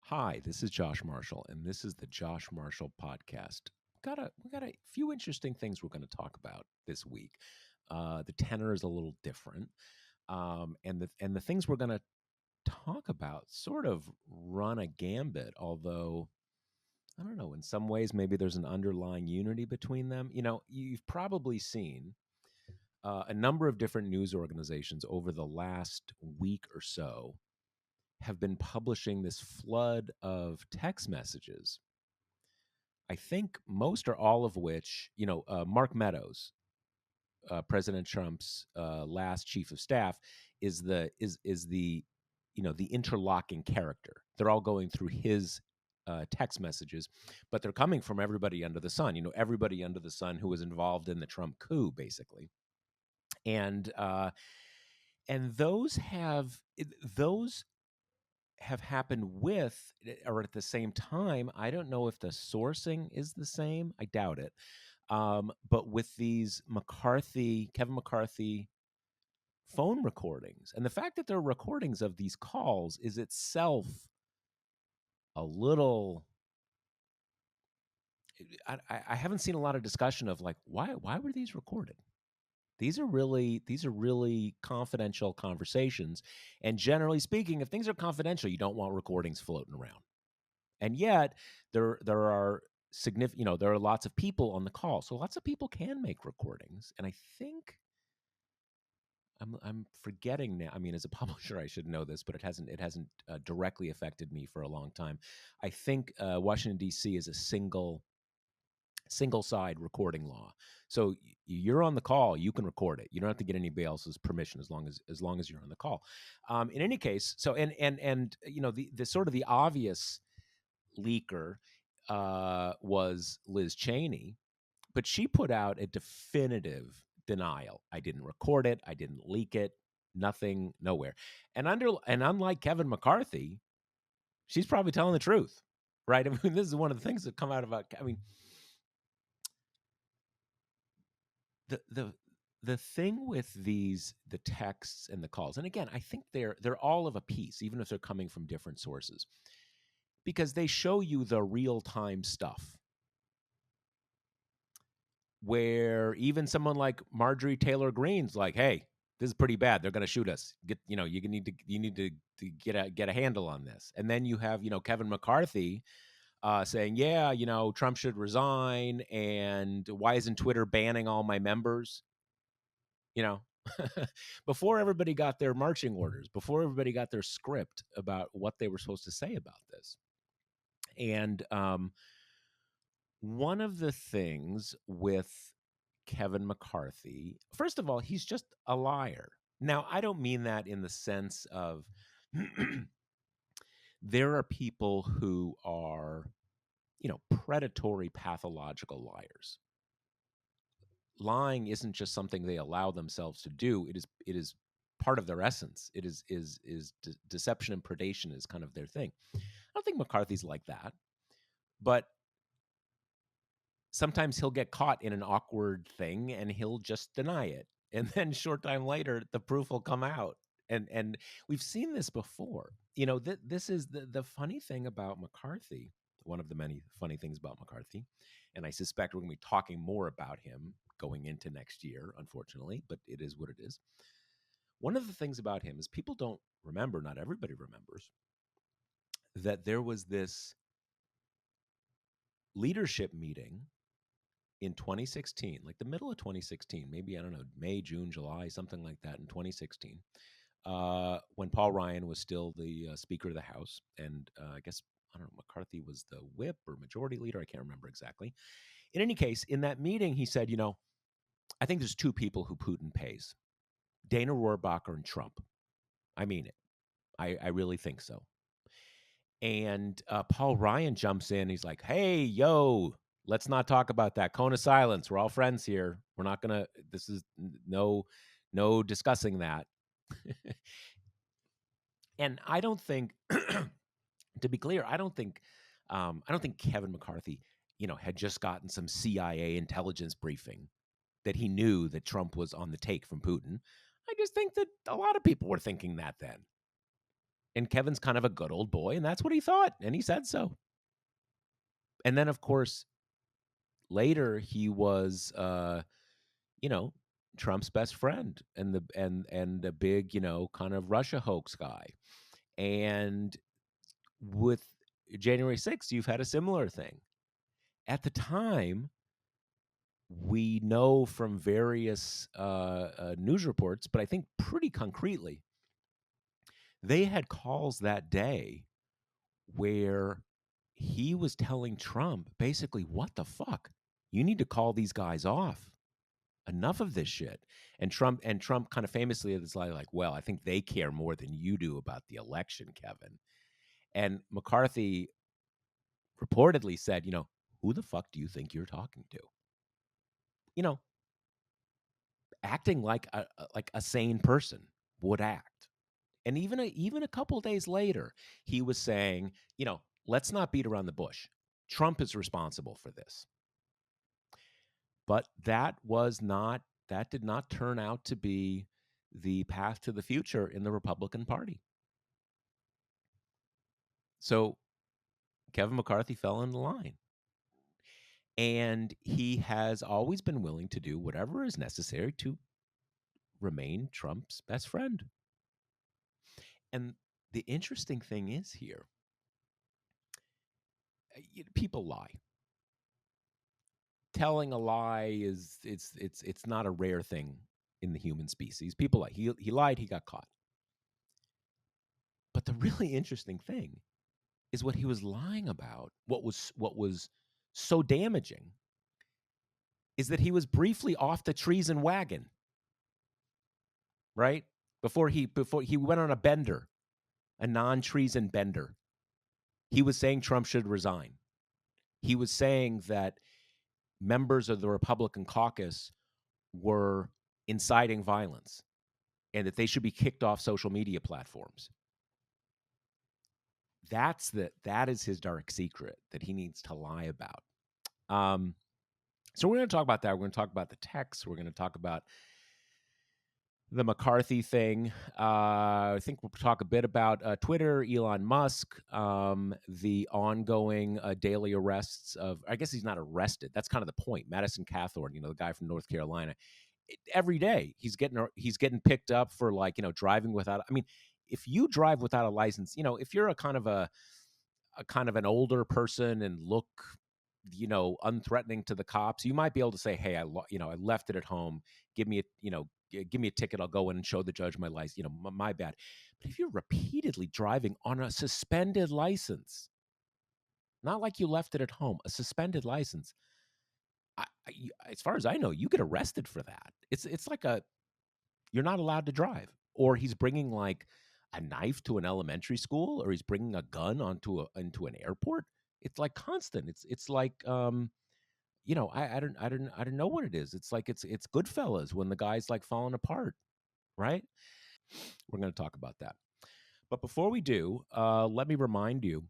Hi, this is Josh Marshall, and this is the Josh Marshall Podcast. We got a few interesting things we're going to talk about this week. The tenor is a little different, and the things we're going to talk about sort of run a gambit. Although I don't know, in some ways maybe there's an underlying unity between them. You've probably seen a number of different news organizations over the last week or so have been publishing this flood of text messages. I think most or all of which, Mark Meadows, President Trump's last chief of staff, is the interlocking character. They're all going through his text messages, but they're coming from everybody under the sun. Everybody under the sun who was involved in the Trump coup, basically, and uh, and those have happened with or at the same time. I don't know if the sourcing is the same. I doubt it. But with these Kevin McCarthy phone recordings, and the fact that they're recordings of these calls is itself a little. I haven't seen a lot of discussion of like why were these recorded? These are really confidential conversations, and generally speaking, if things are confidential, you don't want recordings floating around. And yet there are significant, there are lots of people on the call, so lots of people can make recordings. And I think I'm forgetting now. I mean, as a publisher, I should know this, but it hasn't directly affected me for a long time. I think Washington D.C. is a single side recording law. So you're on the call, you can record it. You don't have to get anybody else's permission as long as you're on the call. In any case, so and the sort of the obvious leaker was Liz Cheney, but she put out a definitive denial. I didn't record it. I didn't leak it. Nothing, nowhere. And unlike Kevin McCarthy, she's probably telling the truth, right? I mean, this is one of the things that come out about. I mean, the thing with the texts and the calls, and again, I think they're all of a piece, even if they're coming from different sources, because they show you the real time stuff where even someone like Marjorie Taylor Greene's like, "Hey, this is pretty bad. They're going to shoot us. You need to get a handle on this." And then you have Kevin McCarthy saying, "Yeah, Trump should resign, and why isn't Twitter banning all my members?" You know, before everybody got their marching orders, before everybody got their script about what they were supposed to say about this, and one of the things with Kevin McCarthy, first of all, he's just a liar. Now, I don't mean that in the sense of there are people who are, predatory, pathological liars. Lying isn't just something they allow themselves to do. It is part of their essence. It is deception and predation is kind of their thing. I don't think McCarthy's like that, but sometimes he'll get caught in an awkward thing and he'll just deny it. And then short time later, the proof will come out. And we've seen this before. This is the funny thing about McCarthy, one of the many funny things about McCarthy. And I suspect we're going to be talking more about him going into next year, unfortunately, but it is what it is. One of the things about him is people don't remember, not everybody remembers, that there was this leadership meeting in 2016, like the middle of 2016, maybe, I don't know, May, June, July, something like that in 2016, when Paul Ryan was still the Speaker of the House. And I guess, I don't know, McCarthy was the whip or majority leader. I can't remember exactly. In any case, in that meeting, he said, I think there's two people who Putin pays, Dana Rohrabacher and Trump. I mean it. I really think so. And Paul Ryan jumps in. He's like, "Hey, yo, let's not talk about that. Cone of silence. We're all friends here. We're not gonna. This is no discussing that." And I don't think, to be clear, I don't think Kevin McCarthy, had just gotten some CIA intelligence briefing that he knew that Trump was on the take from Putin. I just think that a lot of people were thinking that then. And Kevin's kind of a good old boy, and that's what he thought, and he said so. And then, of course, later he was, you know, Trump's best friend and the big, kind of Russia hoax guy. And with January 6th, you've had a similar thing. At the time, we know from various news reports, but I think pretty concretely, they had calls that day where he was telling Trump basically, what the fuck? You need to call these guys off. Enough of this shit. And Trump kind of famously is like, well, I think they care more than you do about the election, Kevin. And McCarthy reportedly said, who the fuck do you think you're talking to? You know, acting like a sane person would act. And even a couple days later, he was saying, let's not beat around the bush. Trump is responsible for this. But that did not turn out to be the path to the future in the Republican Party. So Kevin McCarthy fell in the line. And he has always been willing to do whatever is necessary to remain Trump's best friend. And the interesting thing is here, people lie. Telling a lie is it's not a rare thing in the human species. People lie. He lied, he got caught. But the really interesting thing is what he was lying about. What was so damaging is that he was briefly off the treason wagon, right? Before he went on a bender, a non-treason bender. He was saying Trump should resign. He was saying that members of the Republican caucus were inciting violence and that they should be kicked off social media platforms. That is his dark secret that he needs to lie about. So we're going to talk about that. We're going to talk about the text. We're going to talk about the McCarthy thing. I think we'll talk a bit about Twitter, Elon Musk, the ongoing daily arrests of. I guess he's not arrested. That's kind of the point. Madison Cathorn, the guy from North Carolina. Every day he's getting picked up for driving without. I mean, if you drive without a license, if you're a kind of an older person and look unthreatening to the cops, you might be able to say, hey, I left it at home, give me a ticket, I'll go in and show the judge my license, my bad. But if you're repeatedly driving on a suspended license, not like you left it at home, a suspended license, as far as I know, you get arrested for that. It's like you're not allowed to drive. Or he's bringing like a knife to an elementary school, or he's bringing a gun into an airport. It's like constant. It's like I don't know what it is. It's like it's Goodfellas when the guy's like falling apart, right? We're going to talk about that. But before we do, let me remind you,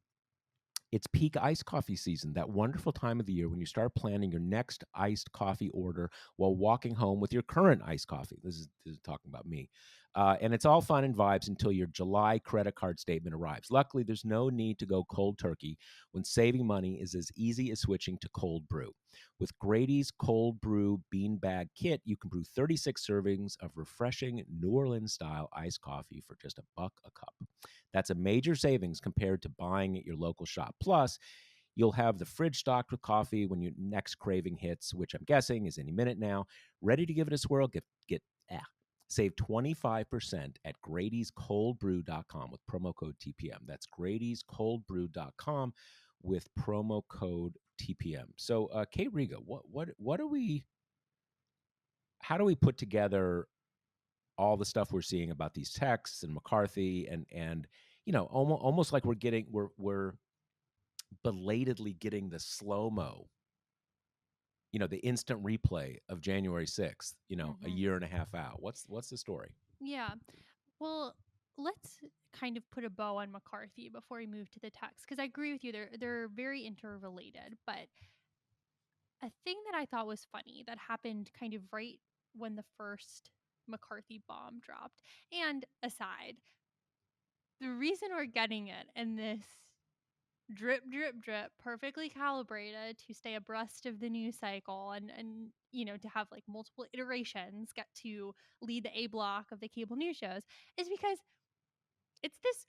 it's peak iced coffee season, that wonderful time of the year when you start planning your next iced coffee order while walking home with your current iced coffee. This is talking about me. And it's all fun and vibes until your July credit card statement arrives. Luckily, there's no need to go cold turkey when saving money is as easy as switching to cold brew. With Grady's Cold Brew Beanbag Kit, you can brew 36 servings of refreshing New Orleans-style iced coffee for just $1 a cup. That's a major savings compared to buying at your local shop. Plus, you'll have the fridge stocked with coffee when your next craving hits, which I'm guessing is any minute now. Ready to give it a swirl? Save 25% at Grady'sColdBrew.com with promo code TPM. That's Grady'sColdBrew.com with promo code TPM. So, Kate Riga, what do we? How do we put together all the stuff we're seeing about these texts and McCarthy and almost like we're belatedly getting the slow-mo, the instant replay of January 6th, a year and a half out. What's the story? Yeah. Well, let's kind of put a bow on McCarthy before we move to the text, because I agree with you. They're very interrelated. But a thing that I thought was funny that happened kind of right when the first McCarthy bomb dropped, and aside, the reason we're getting it in this drip, drip, drip, perfectly calibrated to stay abreast of the news cycle and to have like multiple iterations get to lead the A block of the cable news shows is because it's this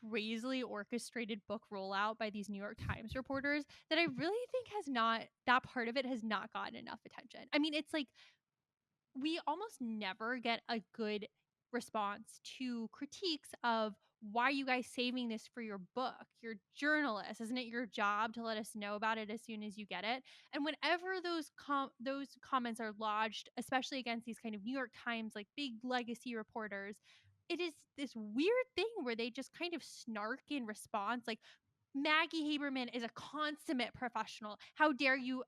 crazily orchestrated book rollout by these New York Times reporters that I really think has not that part of it has not gotten enough attention. I mean, it's like we almost never get a good response to critiques of why are you guys saving this for your book? You're journalists, isn't it your job to let us know about it as soon as you get it? And whenever those comments are lodged, especially against these kind of New York Times like big legacy reporters, it is this weird thing where they just kind of snark in response, like Maggie Haberman is a consummate professional. How dare you,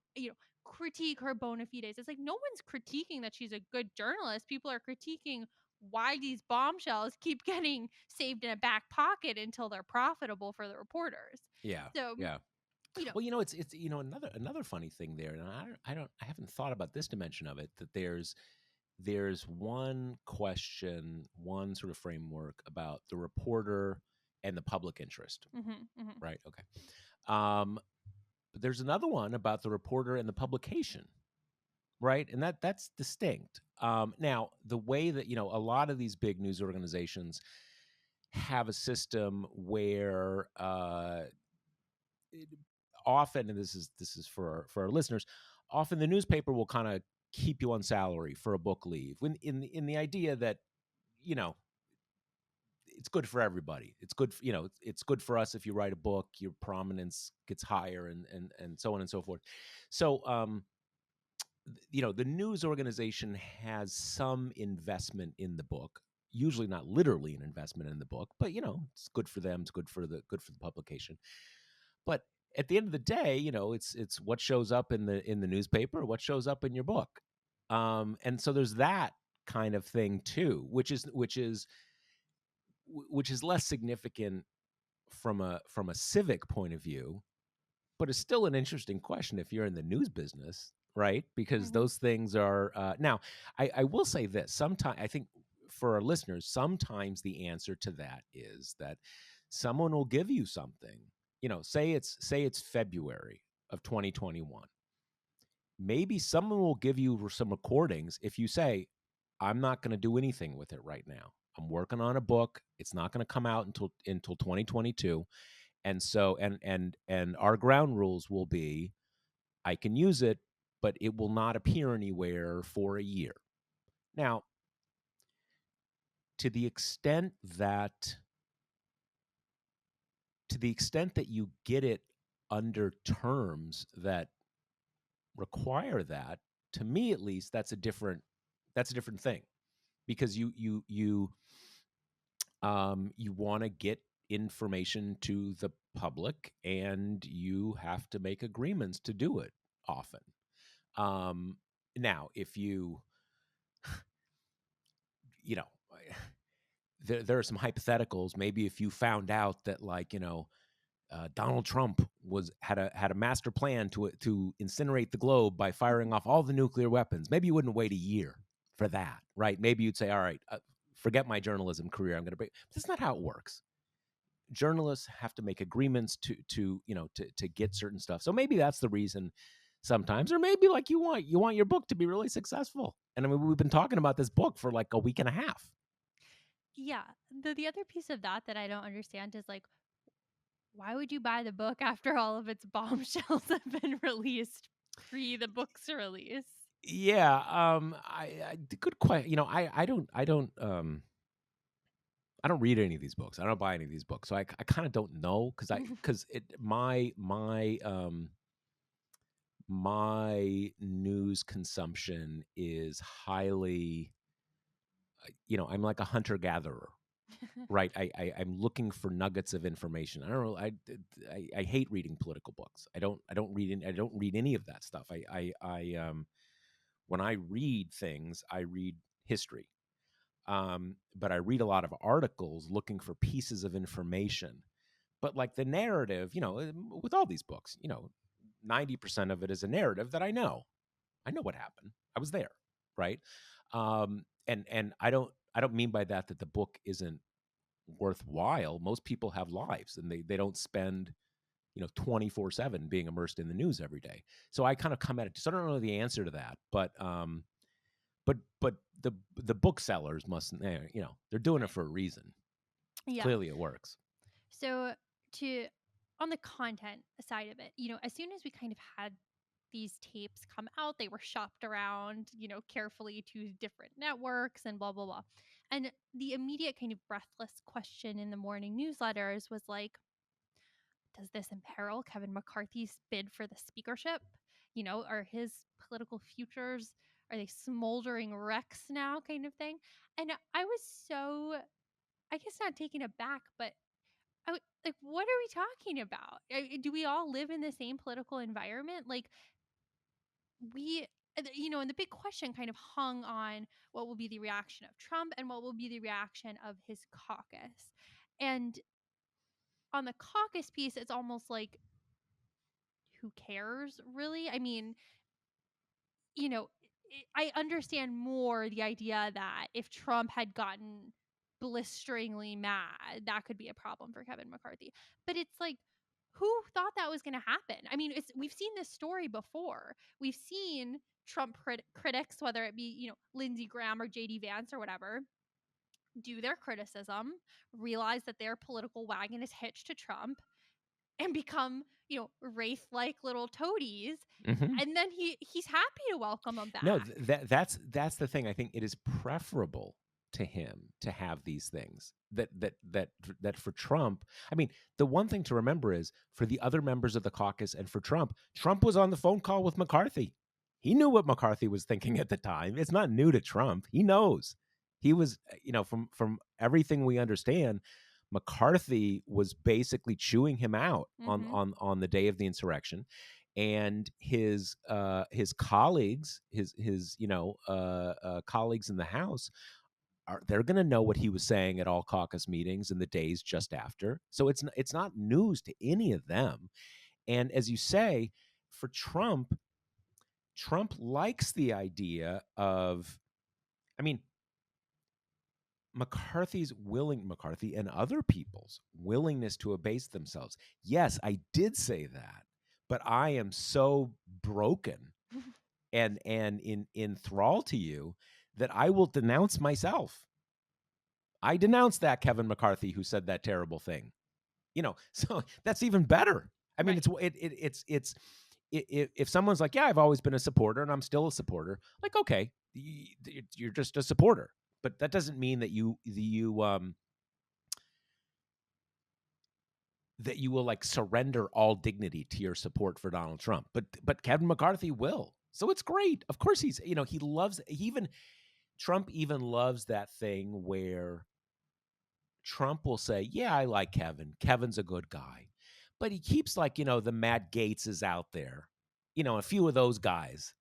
critique her bona fides? It's like no one's critiquing that she's a good journalist. People are critiquing why these bombshells keep getting saved in a back pocket until they're profitable for the reporters. Yeah, So, yeah. you know, Well, it's another funny thing there, and I haven't thought about this dimension of it. That there's one question, one sort of framework about the reporter and the public interest, right? Okay. But there's another one about the reporter and the publication, right? And that's distinct. Now, the way that a lot of these big news organizations have a system where often, and this is for our listeners, often the newspaper will kind of keep you on salary for a book leave, when in the idea that you know it's good for everybody. It's good, it's good for us if you write a book, your prominence gets higher, and so on and so forth. So, the news organization has some investment in the book. Usually not literally an investment in the book, but it's good for them. It's good for the publication. But at the end of the day, it's what shows up in the newspaper, what shows up in your book. And so there's that kind of thing too, which is less significant from a civic point of view, but it's still an interesting question if you're in the news business, right? Because mhm. those things are now. I will say this. Sometimes I think for our listeners, sometimes the answer to that is that someone will give you something. Say it's February of 2021. Maybe someone will give you some recordings if you say, I'm not going to do anything with it right now. I'm working on a book. It's not going to come out until 2022. And so and our ground rules will be I can use it, but it will not appear anywhere for a year. Now, to the extent that you get it under terms that require that, to me at least, that's a different thing, because you want to get information to the public, and you have to make agreements to do it often. Now, if you know there are some hypotheticals. Maybe if you found out that, like, Donald Trump had a master plan to incinerate the globe by firing off all the nuclear weapons, maybe you wouldn't wait a year for that, right? Maybe you'd say, all right, forget my journalism career, I'm going to break. That's not how it works. Journalists have to make agreements to get certain stuff. So maybe that's the reason sometimes, or maybe like you want your book to be really successful. And I mean, we've been talking about this book for like a week and a half. Yeah. The other piece of that I don't understand is like, why would you buy the book after all of its bombshells have been released pre the book's release? Yeah, I good question. I don't read any of these books. I don't buy any of these books, so I kind of don't know, because it my news consumption is highly, I'm like a hunter gatherer, right? I'm looking for nuggets of information. I don't know. I hate reading political books. I don't read any of that stuff. When I read things, I read history. But I read a lot of articles looking for pieces of information. But like the narrative, with all these books, 90% of it is a narrative that I know. I know what happened. I was there, right? And I don't mean by that the book isn't worthwhile. Most people have lives, and they don't spend 24/7 being immersed in the news every day. So I kind of come at it. So I don't know the answer to that, but the booksellers must, they're doing it for a reason. Yeah. Clearly, it works. So to on the content side of it, as soon as we kind of had these tapes come out, they were shopped around, carefully to different networks and blah blah blah. And the immediate kind of breathless question in the morning newsletters was like, does this imperil Kevin McCarthy's bid for the speakership? Are his political futures, are they smoldering wrecks now, kind of thing? And I was so, I guess, not taken aback, but like, what are we talking about? Do we all live in the same political environment? Like, we, and the big question kind of hung on what will be the reaction of Trump and what will be the reaction of his caucus. And on the caucus piece, it's almost like, who cares, really? I mean, you know, I understand more the idea that if Trump had gotten blisteringly mad, that could be a problem for Kevin McCarthy. But it's like, who thought that was going to happen? I mean, we've seen this story before. We've seen Trump critics, whether it be, Lindsey Graham or JD Vance or whatever, do their criticism, realize that their political wagon is hitched to Trump, and become, wraith like little toadies. Mm-hmm. And then he's happy to welcome them No, back. that's the thing. I think it is preferable to him to have these things that for Trump. I mean, the one thing to remember is for the other members of the caucus and for Trump was on the phone call with McCarthy. He knew what McCarthy was thinking at the time. It's not new to Trump. He knows. He was, from everything we understand, McCarthy was basically chewing him out Mm-hmm. on the day of the insurrection, and his colleagues, colleagues in the House, they're going to know what he was saying at all caucus meetings in the days just after. So it's not news to any of them. And as you say, for Trump likes the idea of, I mean, McCarthy and other people's willingness to abase themselves. Yes, I did say that, but I am so broken and in thrall to you that I will denounce myself. I denounce that Kevin McCarthy who said that terrible thing. So that's even better. I mean, Right. it's if someone's like, yeah, I've always been a supporter and I'm still a supporter, like, okay, you're just a supporter, but that doesn't mean that you that you will like surrender all dignity to your support for Donald Trump. But Kevin McCarthy will. So it's great. Of course he loves, Trump even loves that thing where Trump will say, "Yeah, I like Kevin. Kevin's a good guy." But he keeps like, the Matt Gaetz is out there. A few of those guys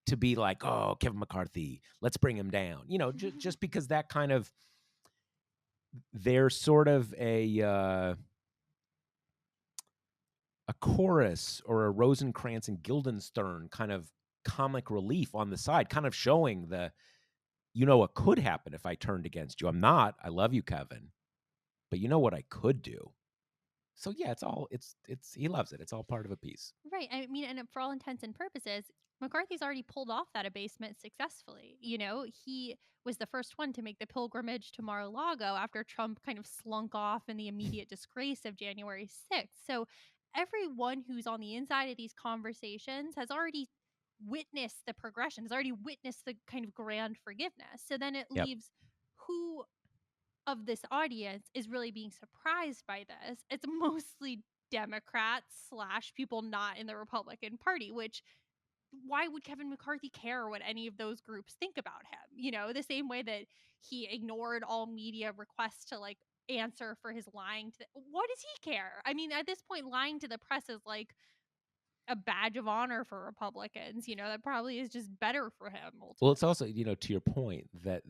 to be like, "Oh, Kevin McCarthy, let's bring him down." Just because that kind of, they're sort of a chorus or a Rosencrantz and Guildenstern kind of comic relief on the side, kind of showing what could happen if I turned against you. I'm not. I love you, Kevin, but you know what I could do. So yeah, it's he loves it. It's all part of a piece. Right. I mean, and for all intents and purposes, McCarthy's already pulled off that abasement successfully. He was the first one to make the pilgrimage to Mar-a-Lago after Trump kind of slunk off in the immediate disgrace of January 6th. So everyone who's on the inside of these conversations has already witnessed the progression, has already witnessed the kind of grand forgiveness. So then it Yep. leaves, who of this audience is really being surprised by this? It's mostly Democrats slash people not in the Republican Party, which, why would Kevin McCarthy care what any of those groups think about him? The same way that he ignored all media requests to like answer for his lying to what does he care? I mean, at this point, lying to the press is like a badge of honor for Republicans. That probably is just better for him Well, it's ultimately. also, to your point that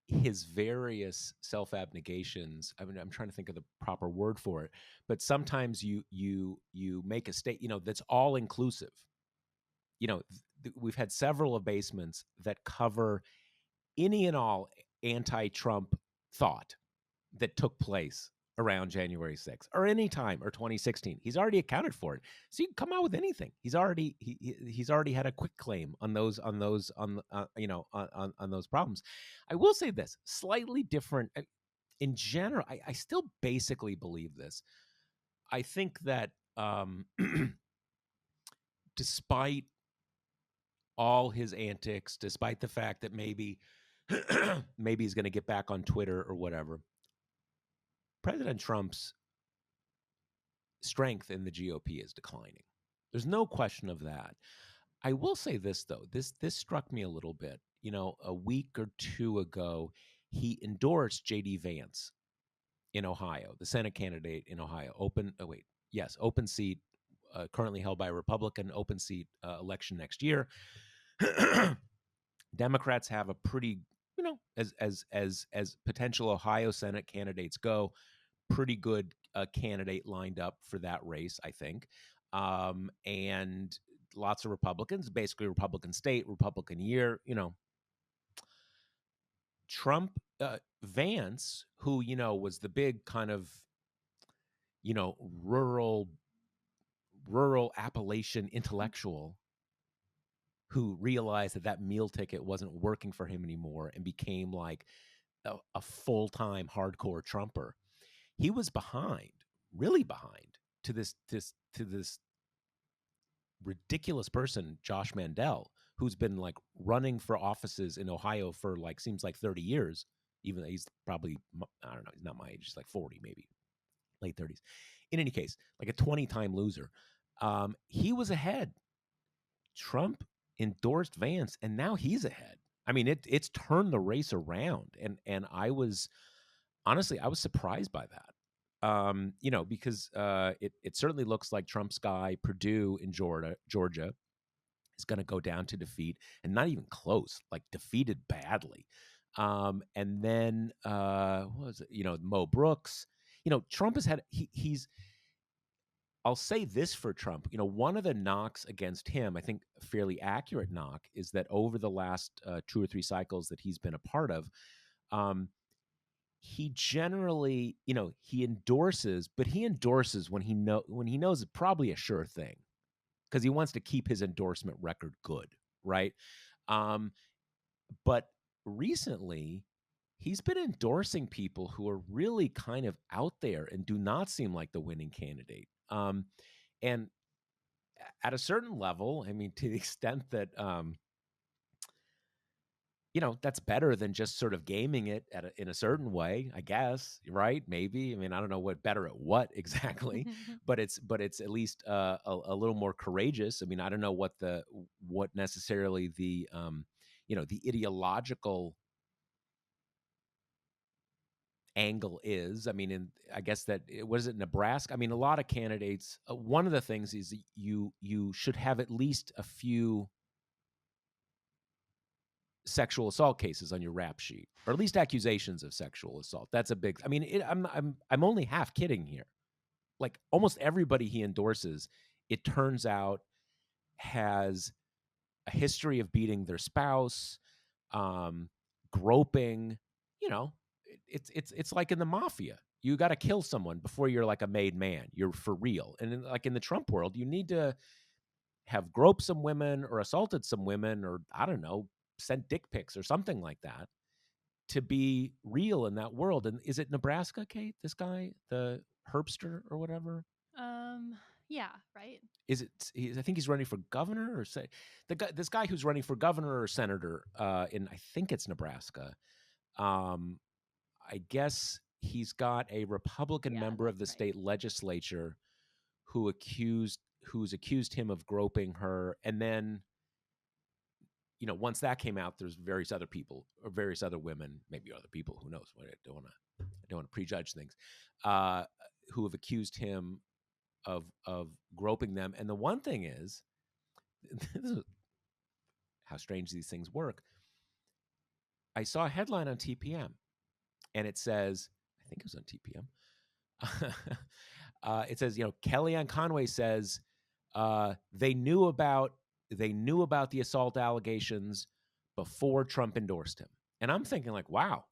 his various self-abnegations, I mean, I'm trying to think of the proper word for it, but sometimes you make a state, that's all inclusive. We've had several abasements that cover any and all anti-Trump thought that took place around January 6th or any time or 2016. He's already accounted for it. So you can come out with anything. He's already had a quick claim on those on those problems. I will say this, slightly different in general. I still basically believe this. I think that despite all his antics, despite the fact that maybe maybe he's going to get back on Twitter or whatever, President Trump's strength in the GOP is declining. There's no question of that. I will say this though. This struck me a little bit. You know, a week or two ago, he endorsed J.D. Vance in Ohio, the Senate candidate in Ohio. Open seat, currently held by a Republican. Open seat election next year. Democrats have a pretty, as potential Ohio Senate candidates go, pretty good candidate lined up for that race, I think. And lots of Republicans, basically Republican state, Republican year, Trump, Vance, who, was the big kind of, rural Appalachian intellectual who realized that meal ticket wasn't working for him anymore and became like a full-time hardcore Trumper. He was behind, really behind to this ridiculous person, Josh Mandel, who's been like running for offices in Ohio for like seems like 30 years, even though he's probably, I don't know, he's not my age, he's like 40 maybe, late 30s. In any case, like a 20-time loser. He was ahead. Trump endorsed Vance, and now he's ahead. I mean, it's turned the race around, and I was honestly, I was surprised by that. Because it certainly looks like Trump's guy Perdue in Georgia is going to go down to defeat, and not even close, like defeated badly. And then what was it? Mo Brooks. Trump has had he's. I'll say this for Trump. One of the knocks against him, I think a fairly accurate knock, is that over the last 2 or 3 cycles that he's been a part of, he generally, he endorses, but he endorses when he knows it's probably a sure thing, because he wants to keep his endorsement record good, right? But recently, he's been endorsing people who are really kind of out there and do not seem like the winning candidate. And at a certain level, I mean, to the extent that that's better than just sort of gaming it in a certain way, I guess, right? Maybe. I mean, I don't know what better at what exactly, but it's at least a little more courageous. I mean, I don't know what necessarily the the ideological angle is. I mean, I guess that was it Nebraska. I mean, a lot of candidates. One of the things is that you should have at least a few sexual assault cases on your rap sheet, or at least accusations of sexual assault. That's a big. I mean, I'm only half kidding here. Like almost everybody he endorses, it turns out, has a history of beating their spouse, groping. It's like in the mafia. You got to kill someone before you're like a made man. You're for real. And like in the Trump world, you need to have groped some women or assaulted some women, or I don't know, sent dick pics or something like that to be real in that world. And is it Nebraska, Kate? This guy, the Herbster or whatever? Yeah, right. Is it? I think he's running for governor, or say this guy who's running for governor or senator in, I think it's Nebraska. I guess he's got a Republican member of the state legislature who's accused him of groping her, and then once that came out, there's various other people or various other women, maybe other people, who knows? I don't want to prejudge things, who have accused him of groping them. And the one thing is, this is how strange these things work. I saw a headline on TPM, and it says, I think it was on TPM. It says, Kellyanne Conway says they knew about the assault allegations before Trump endorsed him. And I'm thinking like, wow,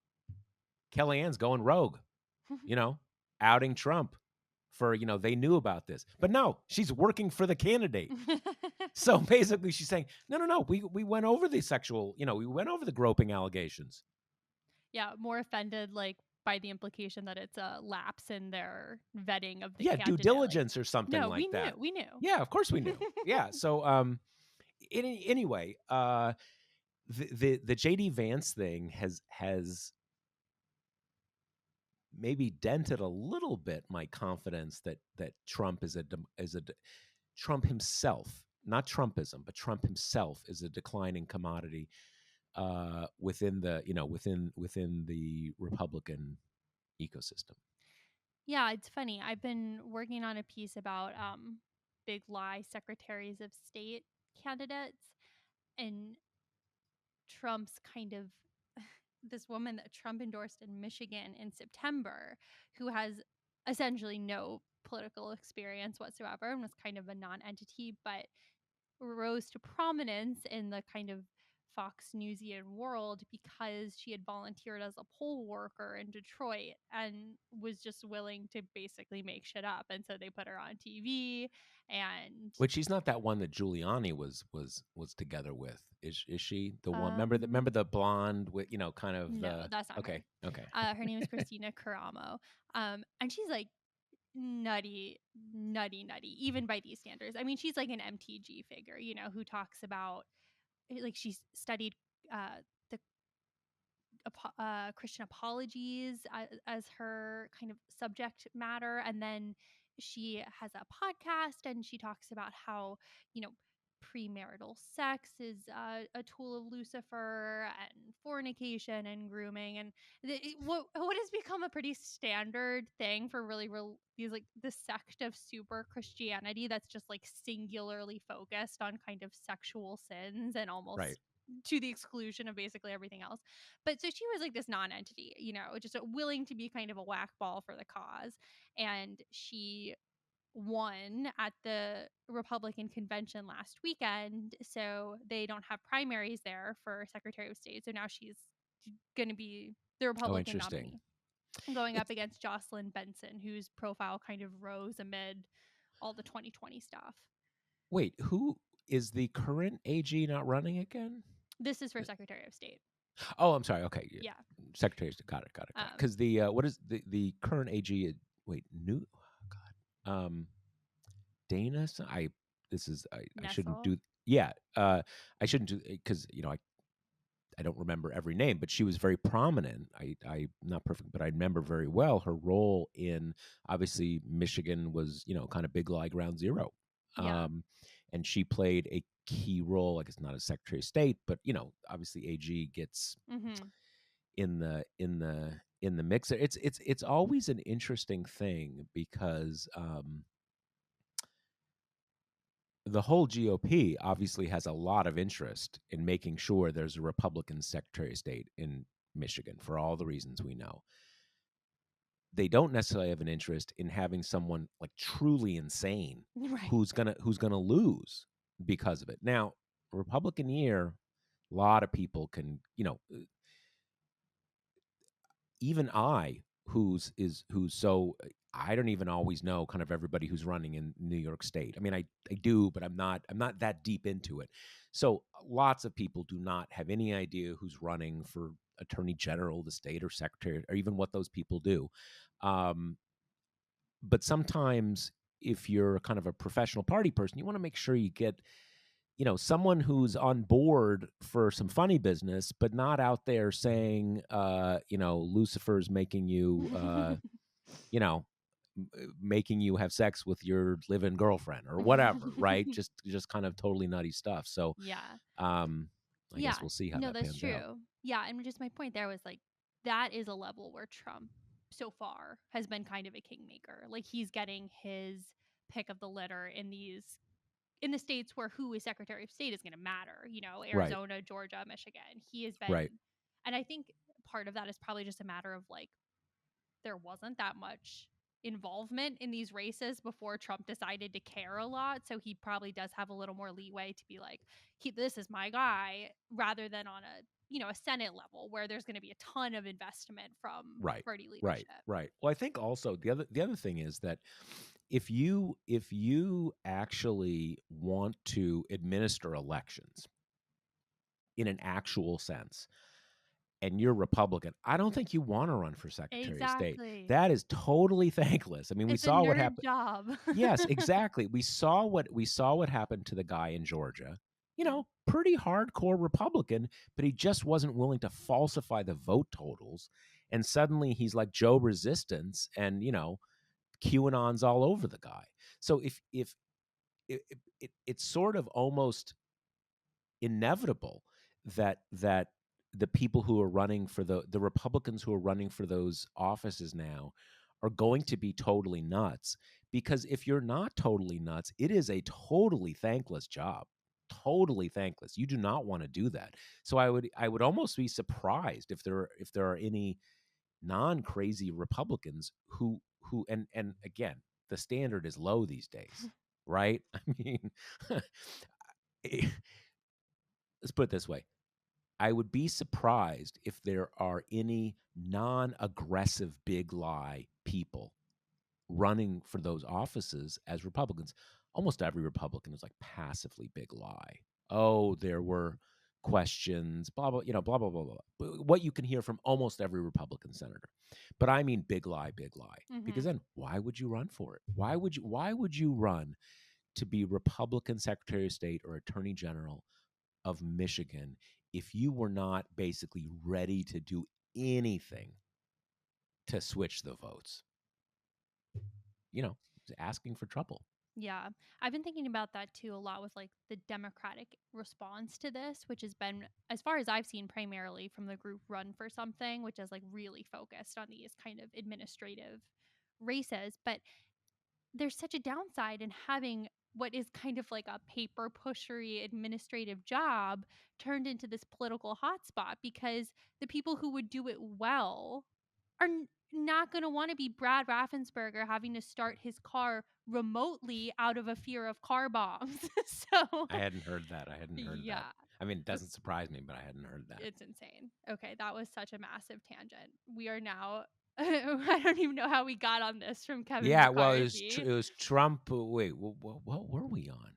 Kellyanne's going rogue, you know, outing Trump for, they knew about this. But no, she's working for the candidate. So basically she's saying, no, we went over the sexual, we went over the groping allegations. Yeah, more offended like by the implication that it's a lapse in their vetting of the Yeah, due candidate. Like, diligence or something no, we like knew, that. we knew. Yeah, of course we knew. Yeah. So anyway, the JD Vance thing has maybe dented a little bit my confidence that Trump Trump himself, not Trumpism, but Trump himself is a declining commodity within within the Republican ecosystem. Yeah, it's funny. I've been working on a piece about big lie secretaries of state candidates and Trump's kind of this woman that Trump endorsed in Michigan in September who has essentially no political experience whatsoever and was kind of a non-entity, but rose to prominence in the kind of Fox Newsian world because she had volunteered as a poll worker in Detroit and was just willing to basically make shit up. And so they put her on TV and Which she's not that one that Giuliani was together with, is she the one? Remember the blonde with kind of no, the that's not okay her. okay Her name is Christina Caramo. And she's like nutty, nutty, nutty, even by these standards. I mean, she's like an MTG figure, who talks about like she's studied the Christian apologies as her kind of subject matter. And then she has a podcast and she talks about how, premarital sex is a tool of Lucifer and fornication and grooming. And what has become a pretty standard thing for really these like the sect of super Christianity that's just like singularly focused on kind of sexual sins and right. almost to the exclusion of basically everything else. But so she was like this non-entity, just willing to be kind of a whack ball for the cause. And she won at the Republican convention last weekend. So they don't have primaries there for Secretary of State. So now she's going to be the Oh, Republican interesting. nominee going up It's against Jocelyn Benson, whose profile kind of rose amid all the 2020 stuff. Wait, who is the current AG not running again? This is for Secretary of State. Oh, I'm sorry. Okay, Yeah. Secretary of State. Got it. Because the what is the current AG? Wait, new. Oh, God. Dana. This is I shouldn't Nessel. do. Yeah. I shouldn't do because I don't remember every name, but she was very prominent. I not perfect, but I remember very well her role in obviously Michigan was kind of big lie ground zero, Yeah. and she played a key role. I guess not as Secretary of State, but obviously AG gets Mm-hmm. in the mix. It's always an interesting thing because the whole GOP obviously has a lot of interest in making sure there's a Republican Secretary of State in Michigan for all the reasons we know. They don't necessarily have an interest in having someone like truly insane Right. who's gonna lose because of it. Now, Republican year, a lot of people can, even who's so I don't even always know kind of everybody who's running in New York State. I mean, I do, but I'm not that deep into it. So lots of people do not have any idea who's running for attorney general, the state, or secretary, or even what those people do. Um, but sometimes, if you're kind of a professional party person, you want to make sure you get someone who's on board for some funny business, but not out there saying, Lucifer's making you, you know, making you have sex with your live-in girlfriend or whatever, right? Just kind of totally nutty stuff. So, Yeah. I Yeah. guess we'll see how No, that that's pans out. true. Yeah. And just my point there was like, that is a level where Trump so far has been kind of a kingmaker. Like he's getting his pick of the litter in the states where who is Secretary of State is going to matter, Right, Arizona, Georgia, Michigan. He has been, right. and I think part of that is probably just a matter of like, there wasn't that much involvement in these races before Trump decided to care a lot. So he probably does have a little more leeway to be like, this is my guy, rather than on a Senate level where there's going to be a ton of investment from Right. party Right. leadership. Right. Well, I think also the other thing is that if you actually want to administer elections in an actual sense, and you're Republican, I don't think you want to run for Secretary of State. Exactly. That is totally thankless. I mean, we It's a saw what nerd happened. job. Yes, exactly. We saw what happened to the guy in Georgia. Pretty hardcore Republican, but he just wasn't willing to falsify the vote totals. And suddenly he's like Joe Resistance, and QAnon's all over the guy. So if it's sort of almost inevitable that the people who are running for the Republicans who are running for those offices now are going to be totally nuts, because if you're not totally nuts, it is a totally thankless job. Totally thankless. You do not want to do that. So I would almost be surprised if there are any non-crazy Republicans who and again, the standard is low these days, right? I mean, let's put it this way. I would be surprised if there are any non-aggressive big lie people running for those offices as Republicans. Almost every Republican is like passively big lie. Oh, there were questions, blah blah, blah blah blah blah. What you can hear from almost every Republican senator. But I mean big lie, big lie. Because Hmm. then why would you run for it? Why would you run to be Republican Secretary of State or Attorney General of Michigan if you were not basically ready to do anything to switch the votes? Asking for trouble. Yeah. I've been thinking about that too a lot with like the Democratic response to this, which has been, as far as I've seen, primarily from the group Run for Something, which is like really focused on these kind of administrative races. But there's such a downside in having what is kind of like a paper pushery administrative job turned into this political hotspot, because the people who would do it well are not going to want to be Brad Raffensperger having to start his car remotely out of a fear of car bombs. So, I hadn't heard that. I hadn't heard that. yeah, I mean, it doesn't surprise me, but I hadn't heard that. it's insane. Okay, that was such a massive tangent. We are now, I don't even know how we got on this from Kevin Yeah, well, it was McCarthy. it was Trump. Wait, what were we on?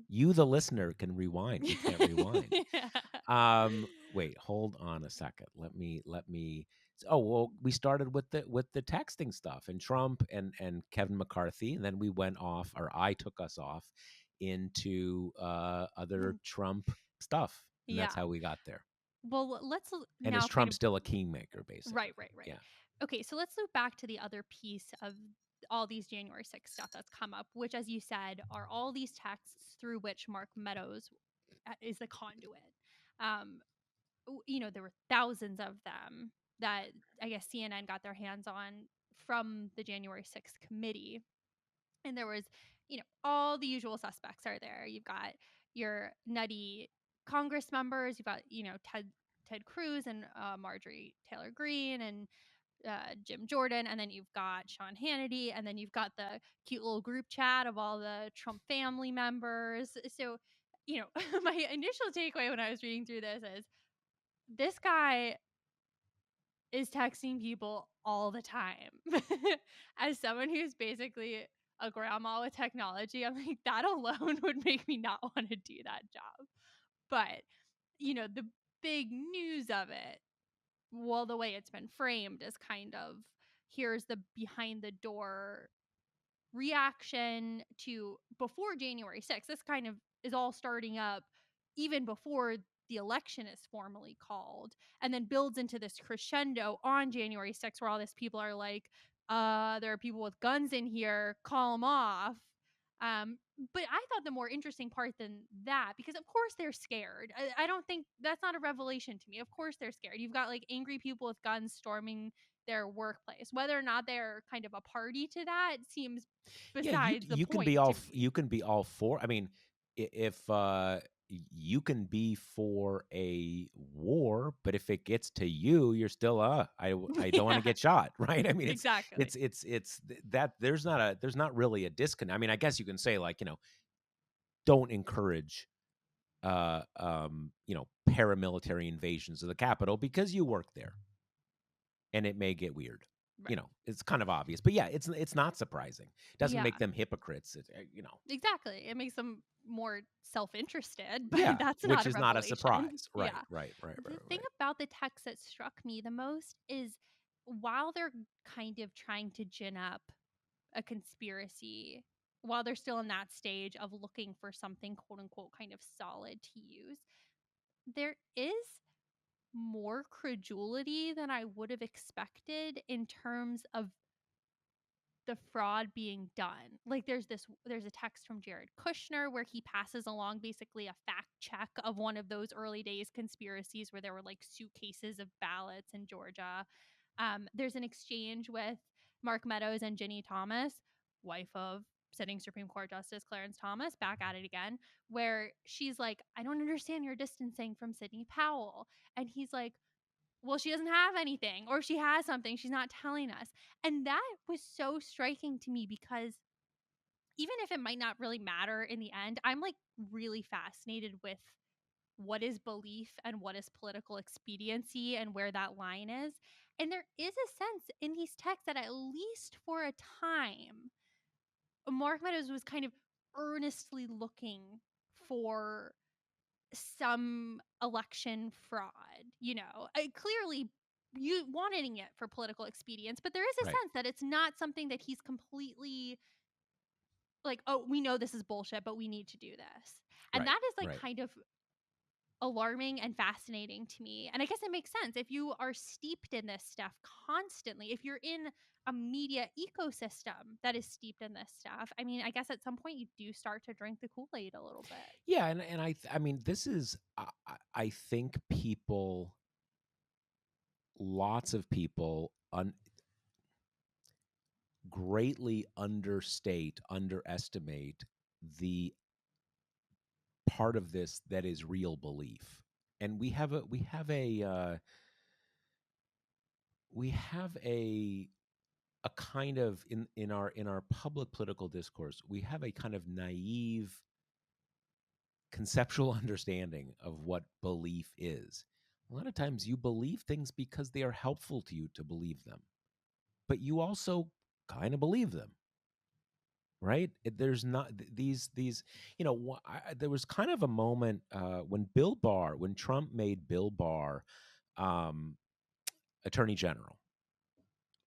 You, the listener, can rewind. We can't rewind. Yeah. Wait, hold on a second. Let me. Oh well, we started with the texting stuff and Trump and Kevin McCarthy, and then we went off, or I took us off into other Trump stuff, and that's Yeah. how we got there. Well, let's And is now kind Trump of still a kingmaker, basically? right. Yeah. Okay, so let's look back to the other piece of all these January 6th stuff that's come up, which, as you said, are all these texts through which Mark Meadows is the conduit. Um, there were thousands of them that I guess CNN got their hands on from the January 6th committee. And there was, all the usual suspects are there. You've got your nutty Congress members, you've got, Ted Cruz and Marjorie Taylor Greene and Jim Jordan, and then you've got Sean Hannity, and then you've got the cute little group chat of all the Trump family members. So, my initial takeaway when I was reading through this guy is texting people all the time. As someone who's basically a grandma with technology, I'm like, that alone would make me not want to do that job. But, the big news of it, well, the way it's been framed is kind of, here's the behind the door reaction to before January 6th. This kind of is all starting up even before the election is formally called, and then builds into this crescendo on January 6th where all these people are like, there are people with guns in here, call them off. But I thought the more interesting part than that, because of course they're scared. I don't think that's not a revelation to me. Of course they're scared. You've got like angry people with guns storming their workplace. Whether or not they're kind of a party to that seems Yeah, you besides the you can point be all to you me. can be all for. I mean, if you can be for a war, but if it gets to you, you're still I don't want to Yeah, get shot, right? I mean, exactly. that there's not really a disconnect. I mean, I guess you can say, like, don't encourage paramilitary invasions of the capital because you work there and it may get weird. Right. It's kind of obvious, but yeah, it's not surprising. It doesn't Yeah, make them hypocrites. exactly. It makes them more self-interested, but Yeah, that's not which a is not a revelation. surprise. Yeah. Right, right, right, right, The thing right. about the text that struck me the most is while they're kind of trying to gin up a conspiracy, while they're still in that stage of looking for something quote unquote kind of solid to use, there is more credulity than I would have expected in terms of the fraud being done. Like there's a text from Jared Kushner where he passes along basically a fact check of one of those early days conspiracies where there were like suitcases of ballots in Georgia. There's an exchange with Mark Meadows and Ginny Thomas, wife of sitting Supreme Court Justice Clarence Thomas, back at it again, where she's like, I don't understand your distancing from Sidney Powell. And he's like, well, she doesn't have anything, or if she has something, she's not telling us. And that was so striking to me because even if it might not really matter in the end, I'm like really fascinated with what is belief and what is political expediency and where that line is. And there is a sense in these texts that at least for a time, Mark Meadows was kind of earnestly looking for some election fraud, clearly you wanting it for political expedience, but there is a Right, sense that it's not something that he's completely like, oh, we know this is bullshit, but we need to do this. And right, that is like right. kind of alarming and fascinating to me. And I guess it makes sense if you are steeped in this stuff constantly, if you're in a media ecosystem that is steeped in this stuff. I mean, I guess at some point you do start to drink the Kool-Aid a little bit. Yeah, and I mean, this is I think lots of people greatly underestimate the part of this that is real belief. And we have a kind of in our public political discourse, we have a kind of naive conceptual understanding of what belief is. A lot of times you believe things because they are helpful to you to believe them, but you also kind of believe them, right? There's not these there was kind of a moment when Trump made Bill Barr um, attorney general.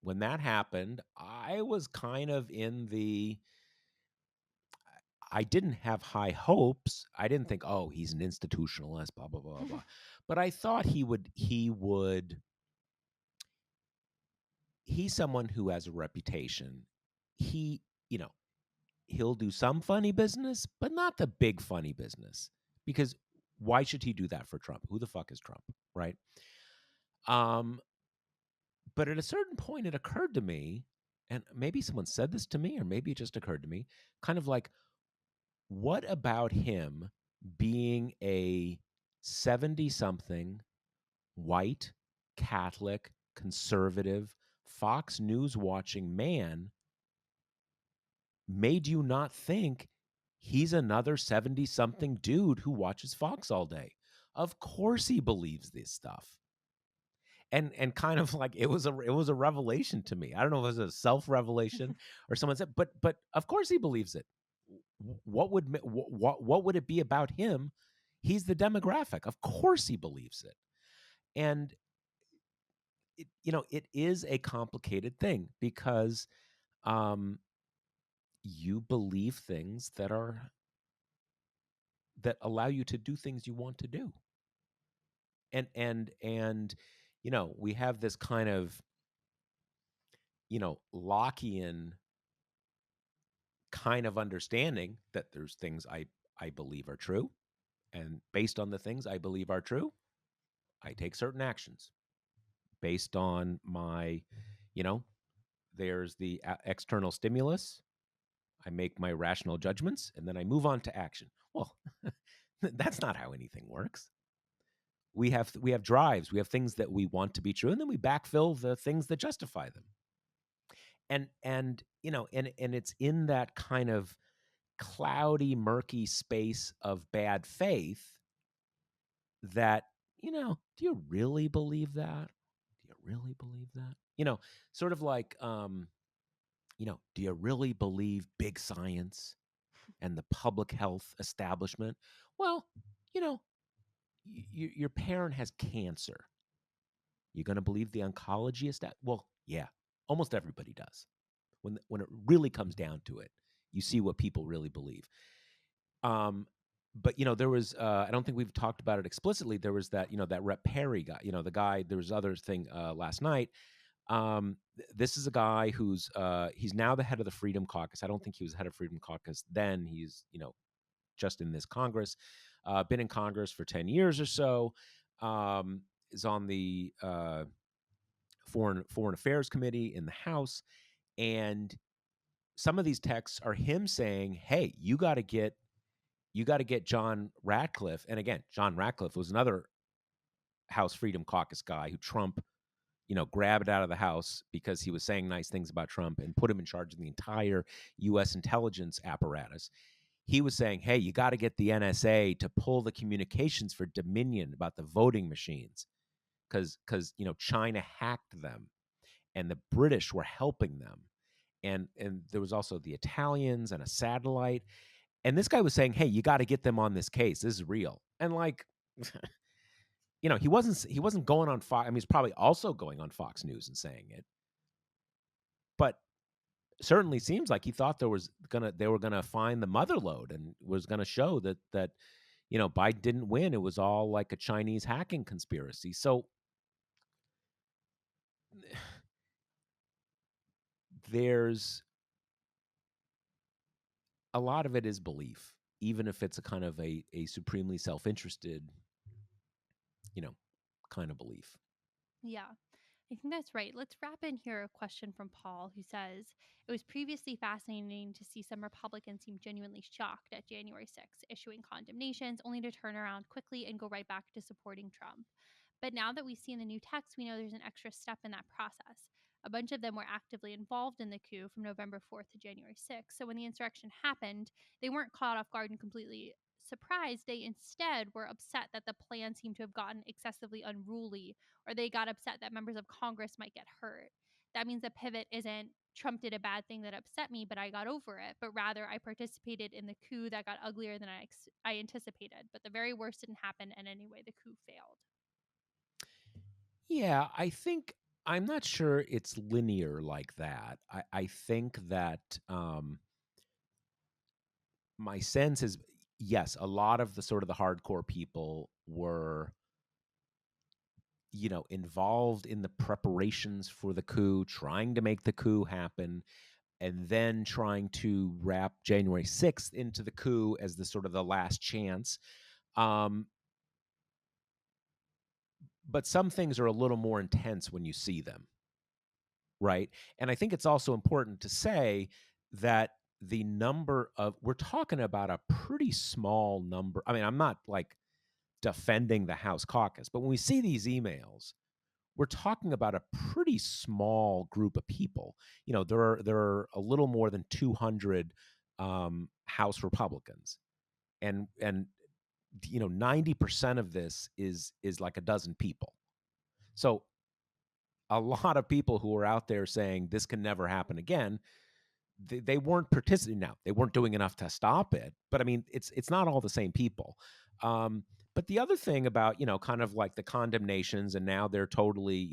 When that happened, I was kind of in the I didn't have high hopes. I didn't think, oh, he's an institutionalist, blah blah blah blah. But I thought he's someone who has a reputation. He, you know, he'll do some funny business, but not the big funny business. Because why should he do that for Trump? Who the fuck is Trump, right? Um, but at a certain point, it occurred to me, and maybe someone said this to me, or maybe it just occurred to me, kind of like, what about him being a 70 something white, Catholic, conservative, Fox News watching man made you not think he's another 70 something dude who watches Fox all day? Of course he believes this stuff. And kind of like it was a revelation to me. I don't know if it was a self-revelation or someone said, but of course he believes it. What would it be about him? He's the demographic. Of course he believes it. And it is a complicated thing because um you believe things that allow you to do things you want to do. And we have this kind of Lockean kind of understanding that there's things I believe are true, and based on the things I believe are true, I take certain actions based on my you know there's the external stimulus. I make my rational judgments and then I move on to action. Well, That's not how anything works. We have drives, we have things that we want to be true, and then we backfill the things that justify them. And it's in that kind of cloudy, murky space of bad faith that, do you really believe that? Do you really believe that? Sort of like, do you really believe big science and the public health establishment? Well, you know, your parent has cancer. You going to believe the oncology Well, yeah, almost everybody does. When it really comes down to it, you see what people really believe. But there was I don't think we've talked about it explicitly. There was that Rep Perry guy. The guy. There was other thing last night. This is a guy who's he's now the head of the Freedom Caucus. I don't think he was head of Freedom Caucus then. He's just in this Congress. Been in Congress for 10 years or so. Is on the Foreign Affairs Committee in the House, and some of these texts are him saying, "Hey, you got to get John Ratcliffe." And again, John Ratcliffe was another House Freedom Caucus guy who Trump, grabbed out of the House because he was saying nice things about Trump and put him in charge of the entire U.S. intelligence apparatus. He was saying, "Hey, you got to get the NSA to pull the communications for Dominion about the voting machines because China hacked them and the British were helping them." And there was also the Italians and a satellite. And this guy was saying, "Hey, you got to get them on this case. This is real." And like, he wasn't going on Fox. I mean, he's probably also going on Fox News and saying it, but certainly seems like he thought they were gonna find the mother lode and was gonna show that Biden didn't win. It was all like a Chinese hacking conspiracy. So there's a lot of it is belief, even if it's a kind of a supremely self-interested, kind of belief. Yeah, I think that's right. Let's wrap in here a question from Paul who says, "It was previously fascinating to see some Republicans seem genuinely shocked at January 6th, issuing condemnations only to turn around quickly and go right back to supporting Trump. But now that we see in the new text, we know there's an extra step in that process. A bunch of them were actively involved in the coup from November 4th to January 6th. So when the insurrection happened, they weren't caught off guard and completely surprised. They instead were upset that the plan seemed to have gotten excessively unruly, or they got upset that members of Congress might get hurt. That means the pivot isn't Trump did a bad thing that upset me, but I got over it, but rather I participated in the coup that got uglier than I anticipated. But the very worst didn't happen, and anyway, the coup failed." Yeah, I think I'm not sure it's linear like that. I think that my sense is, yes, a lot of the sort of the hardcore people were, involved in the preparations for the coup, trying to make the coup happen, and then trying to wrap January 6th into the coup as the sort of the last chance. Um, but some things are a little more intense when you see them, right? And I think it's also important to say that the number of we're talking about a pretty small number. I mean, I'm not like defending the House caucus, but when we see these emails, we're talking about a pretty small group of people. There are a little more than 200 House Republicans, and 90% of this is like a dozen people. So a lot of people who are out there saying this can never happen again, they weren't participating. Now they weren't doing enough to stop it, but I mean, it's not all the same people. But the other thing about kind of like the condemnations, and now they're totally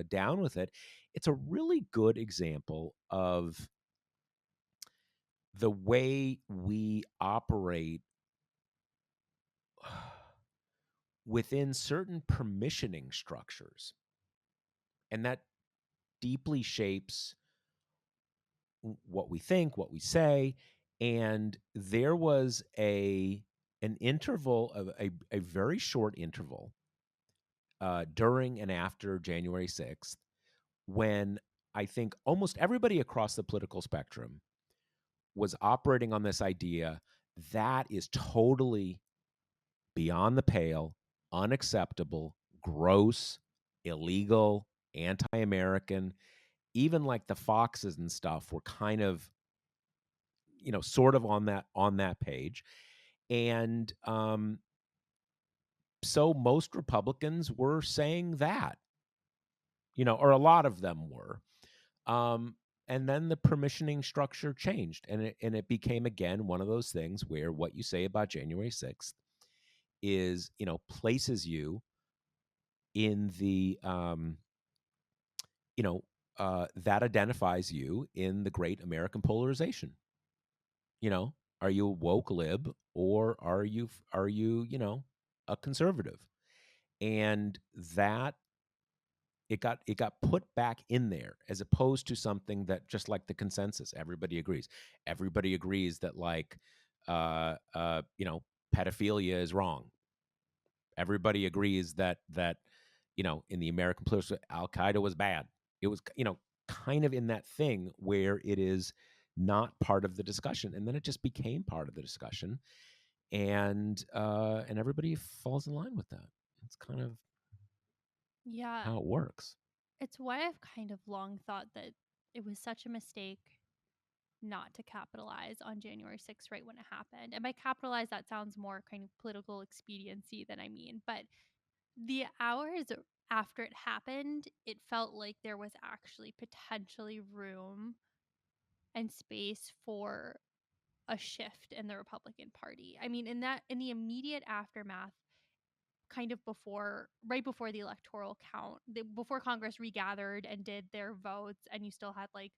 down with it. It's a really good example of the way we operate within certain permissioning structures, and that deeply shapes what we think, what we say. And there was an interval of a very short interval during and after January 6th when I think almost everybody across the political spectrum was operating on this idea that is totally beyond the pale, unacceptable, gross, illegal, anti-American. Even like the Foxes and stuff were kind of, sort of on that page. And so most Republicans were saying that, or a lot of them were. Um, and then the permissioning structure changed, and it became again one of those things where what you say about January 6th is, places you in the that identifies you in the great American polarization. Are you a woke lib, or are you a conservative? And that it got put back in there, as opposed to something that, just like the consensus, everybody agrees that, like, uh uh you know pedophilia is wrong. Everybody agrees that in the American political, Al Qaeda was bad. It was, kind of in that thing where it is not part of the discussion, and then it just became part of the discussion, and everybody falls in line with that. It's kind of Yeah, how it works. it's why I've kind of long thought that it was such a mistake not to capitalize on January 6th right when it happened. And by capitalize, that sounds more kind of political expediency than I mean. But the hours after it happened, it felt like there was actually potentially room and space for a shift in the Republican Party. I mean, in the immediate aftermath, kind of right before the electoral count, before Congress regathered and did their votes, and you still had, like,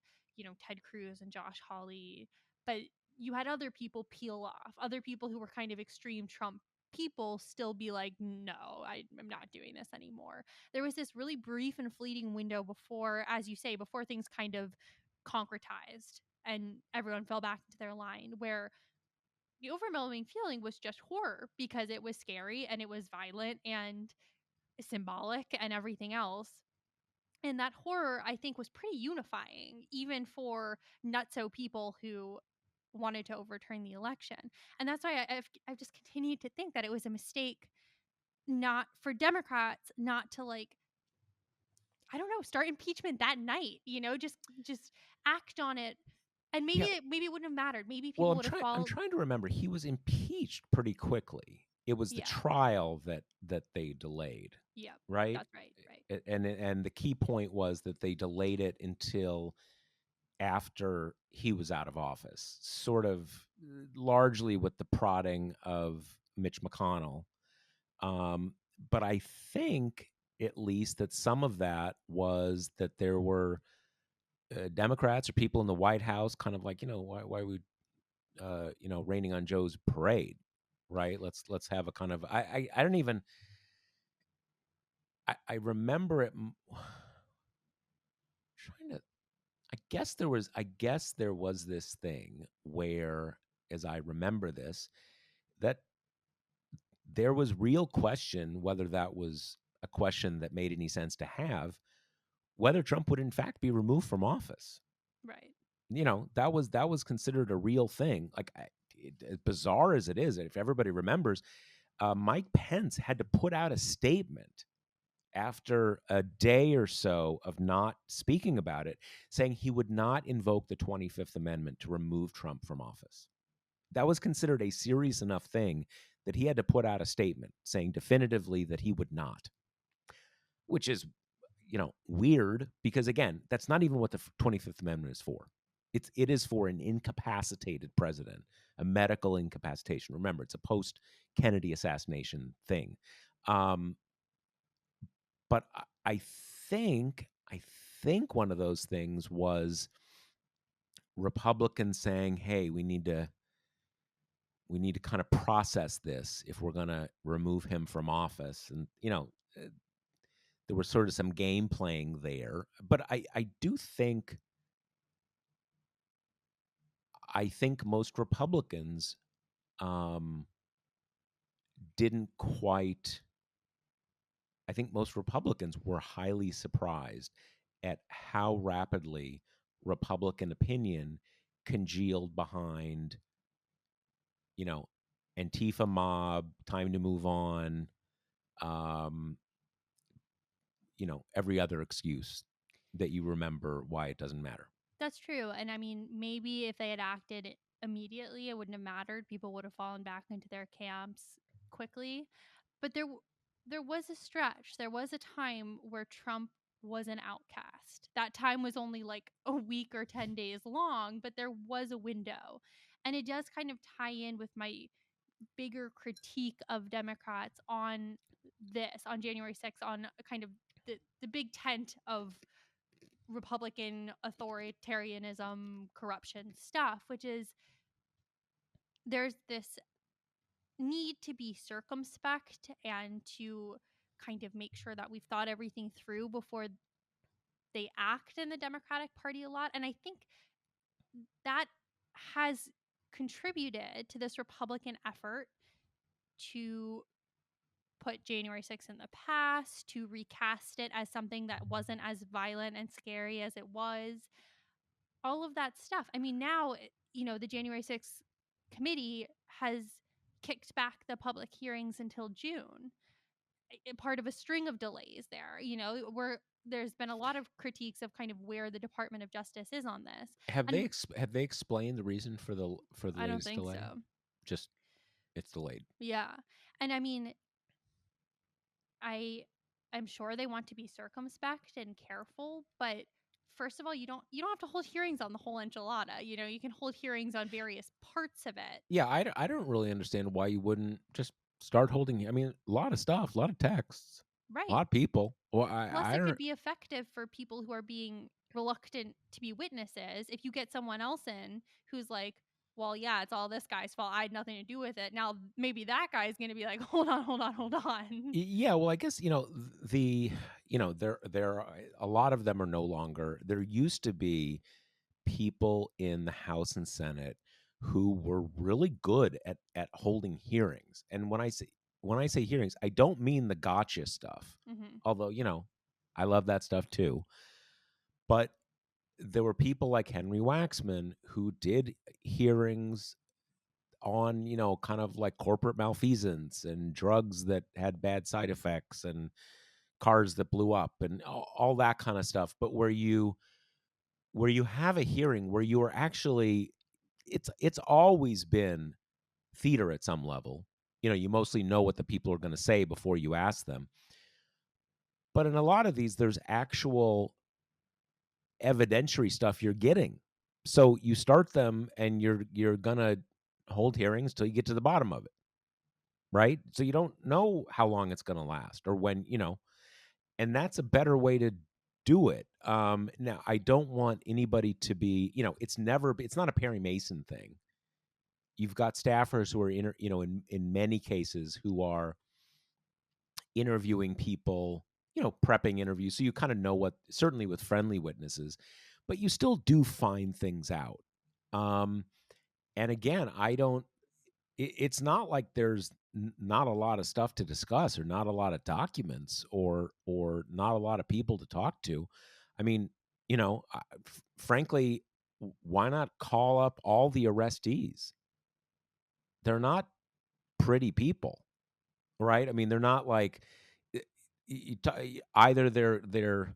Ted Cruz and Josh Hawley, but you had other people peel off, other people who were kind of extreme Trump people still be like, no, I'm not doing this anymore. There was this really brief and fleeting window before, as you say, before things kind of concretized and everyone fell back into their line, where the overwhelming feeling was just horror, because it was scary and it was violent and symbolic and everything else. And that horror, I think, was pretty unifying, even for nutso people who wanted to overturn the election. And that's why I've just continued to think that it was a mistake, not for Democrats, not to, like, I don't know, start impeachment that night, just act on it. And Yeah. maybe it wouldn't have mattered. Maybe Well, people I'm would have trying. I'm followed. trying to remember. He was impeached pretty quickly. It was the Yeah. trial that they delayed, Yep. right? That's right. Right. And the key point was that they delayed it until after he was out of office, sort of, largely with the prodding of Mitch McConnell. But I think, at least, that some of that was that there were, Democrats or people in the White House kind of like, why are we raining on Joe's parade, right? Let's have a kind of, I don't even, I remember it, trying to, I guess there was this thing where, as I remember this, that there was real question whether that was a question that made any sense to have, whether Trump would in fact be removed from office. Right. That was considered a real thing. Like, as bizarre as it is, if everybody remembers, Mike Pence had to put out a statement after a day or so of not speaking about it, saying he would not invoke the 25th Amendment to remove Trump from office. That was considered a serious enough thing that he had to put out a statement saying definitively that he would not, which is, weird, because again, that's not even what the 25th Amendment is for. It is for an incapacitated president, a medical incapacitation. Remember, it's a post Kennedy assassination thing. Um, but I think I think one of those things was Republicans saying, "Hey, we need to kind of process this if we're going to remove him from office." And there was sort of some game playing there. But I think most Republicans, um, didn't quite. I think most Republicans were highly surprised at how rapidly Republican opinion congealed behind, you know, Antifa mob, time to move on, um, every other excuse that you remember why it doesn't matter. That's true. And I mean, maybe if they had acted immediately, it wouldn't have mattered. People would have fallen back into their camps quickly. But there was a stretch. There was a time where Trump was an outcast. That time was only like a week or 10 days long, but there was a window. And it does kind of tie in with my bigger critique of Democrats on this, on January 6th, on kind of the big tent of Republican authoritarianism, corruption stuff, which is there's this need to be circumspect and to kind of make sure that we've thought everything through before they act in the Democratic Party a lot. And I think that has contributed to this Republican effort to put January 6th in the past, to recast it as something that wasn't as violent and scary as it was. All of that stuff. I mean, now, the January 6th committee has kicked back the public hearings until June, part of a string of delays there. Where there's been a lot of critiques of kind of where the Department of Justice is on this. And Have they explained the reason for the I don't latest think delay? so. Just it's delayed. Yeah. And I mean, I I'm sure they want to be circumspect and careful, but first of all, you don't have to hold hearings on the whole enchilada. You can hold hearings on various parts of it. Yeah, I don't really understand why you wouldn't just start holding. I mean, a lot of stuff, a lot of texts, a Right. lot of people. Well, Plus, I it don't. could be effective for people who are being reluctant to be witnesses. If you get someone else in who's like, well, yeah, it's all this guy's fault. I had nothing to do with it. Now, maybe that guy is going to be like, hold on, hold on, hold on. Yeah, well, I guess there are a lot of them are no longer. There used to be people in the House and Senate who were really good at holding hearings. And when I say hearings, I don't mean the gotcha stuff. Hmm. Although, I love that stuff too. But there were people like Henry Waxman who did hearings on, kind of like corporate malfeasance and drugs that had bad side effects and cars that blew up and all that kind of stuff. But where you have a hearing where you are actually it's always been theater at some level. You mostly know what the people are going to say before you ask them. But in a lot of these, there's actual evidentiary stuff you're getting. So you start them and you're gonna hold hearings till you get to the bottom of it, right? So you don't know how long it's gonna last or when, and that's a better way to do it. Now I don't want anybody to be, it's not a Perry Mason thing. You've got staffers who are in many cases who are interviewing people, prepping interviews. So you kind of know what, certainly with friendly witnesses, but you still do find things out. Um, and again, it's not like there's not a lot of stuff to discuss or not a lot of documents or not a lot of people to talk to. I mean, frankly, why not call up all the arrestees? They're not pretty people, right? I mean, they're not like either they're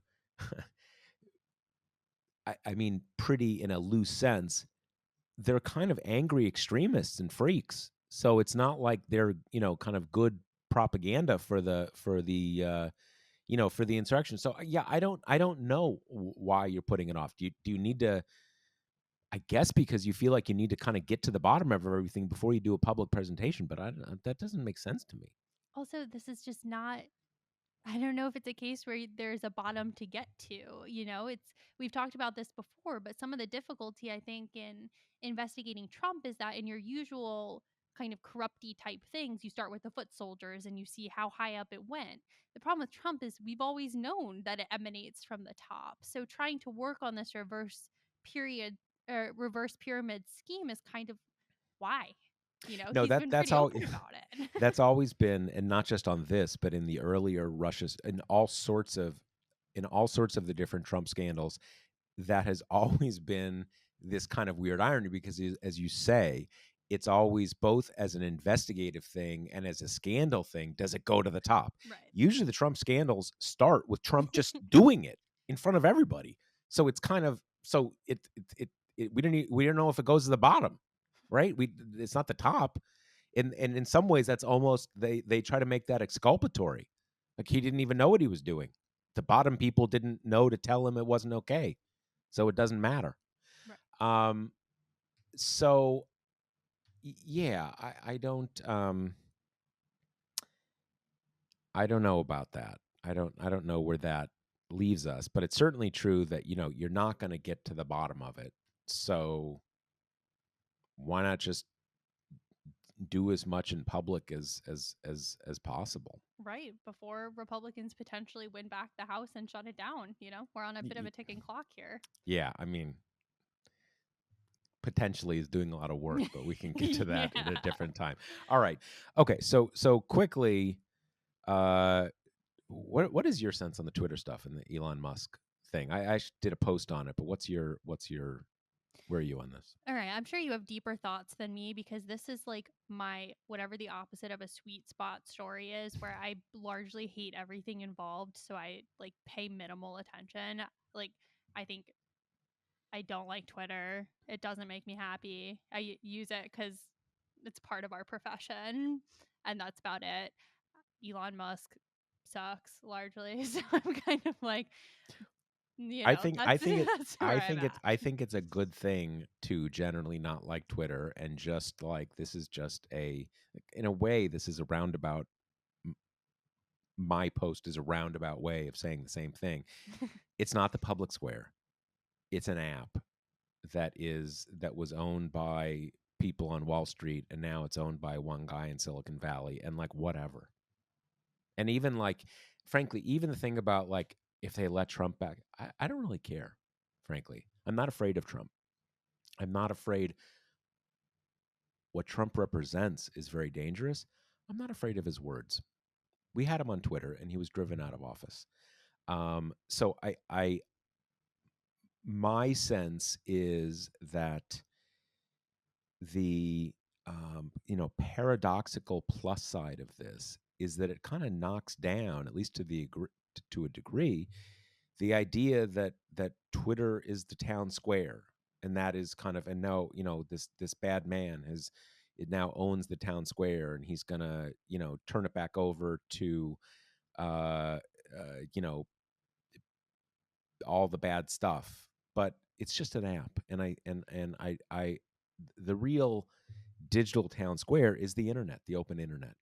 I mean pretty in a loose sense. They're kind of angry extremists and freaks. So it's not like they're, kind of good propaganda for the insurrection. So yeah, I don't know why you're putting it off. Do you need to, I guess because you feel like you need to kind of get to the bottom of everything before you do a public presentation, but that doesn't make sense to me. Also, this is just not. I don't know if it's a case where there's a bottom to get to. We've talked about this before, but some of the difficulty I think in investigating Trump is that in your usual kind of corrupty type things, you start with the foot soldiers and you see how high up it went. The problem with Trump is we've always known that it emanates from the top. So trying to work on this reverse pyramid scheme is kind of why. No, He's been that's pretty how open about it. that's always been, and not just on this, but in the earlier Russia's, in all sorts of the different Trump scandals, that has always been this kind of weird irony because, as you say, it's always both as an investigative thing and as a scandal thing. Does it go to the top? Right. Usually the Trump scandals start with Trump just doing it in front of everybody. So it's kind of, so we don't know if it goes to the bottom, right? It's not the top. And in some ways that's almost, they try to make that exculpatory. Like he didn't even know what he was doing. The bottom people didn't know to tell him it wasn't okay. So it doesn't matter. Right. Um, so yeah, I don't know about that. I don't know where that leaves us, but it's certainly true that, you're not going to get to the bottom of it. So why not just do as much in public as possible? Right. Before Republicans potentially win back the House and shut it down. We're on a Y- bit of y- a ticking clock here. Yeah, I mean, potentially is doing a lot of work, but we can get to Yeah. that at a different time. All right. Okay, so quickly, uh what is your sense on the Twitter stuff and the Elon Musk thing? I did a post on it, but what's your where are you on this? All right. I'm sure you have deeper thoughts than me because this is like my whatever the opposite of a sweet spot story is, where I largely hate everything involved. So I like pay minimal attention. Like, I think I don't like Twitter. It doesn't make me happy. Use it because it's part of our profession, and that's about it. Elon Musk sucks largely. So I'm kind of like, I think I that's think it that's where I'm at. I think it's a good thing to generally not like Twitter, and just like, this is just in a way, this is a roundabout, m- my post is a roundabout way of saying the same thing. It's not the public square. It's an app that was owned by people on Wall Street, and now it's owned by one guy in Silicon Valley, and like, whatever. And even like, frankly, even the thing about like, if they let Trump back, I don't really care. Frankly, I'm not afraid of Trump. I'm not afraid. What Trump represents is very dangerous. I'm not afraid of his words. We had him on Twitter, and he was driven out of office. So my sense is that the paradoxical plus side of this is that it kind of knocks down, at least to a degree, the idea that Twitter is the town square, and that is kind of, and no, this bad man has it now owns the town square, and he's gonna turn it back over to uh, you know all the bad stuff. But it's just an app, and I the real digital town square is the internet, the open internet,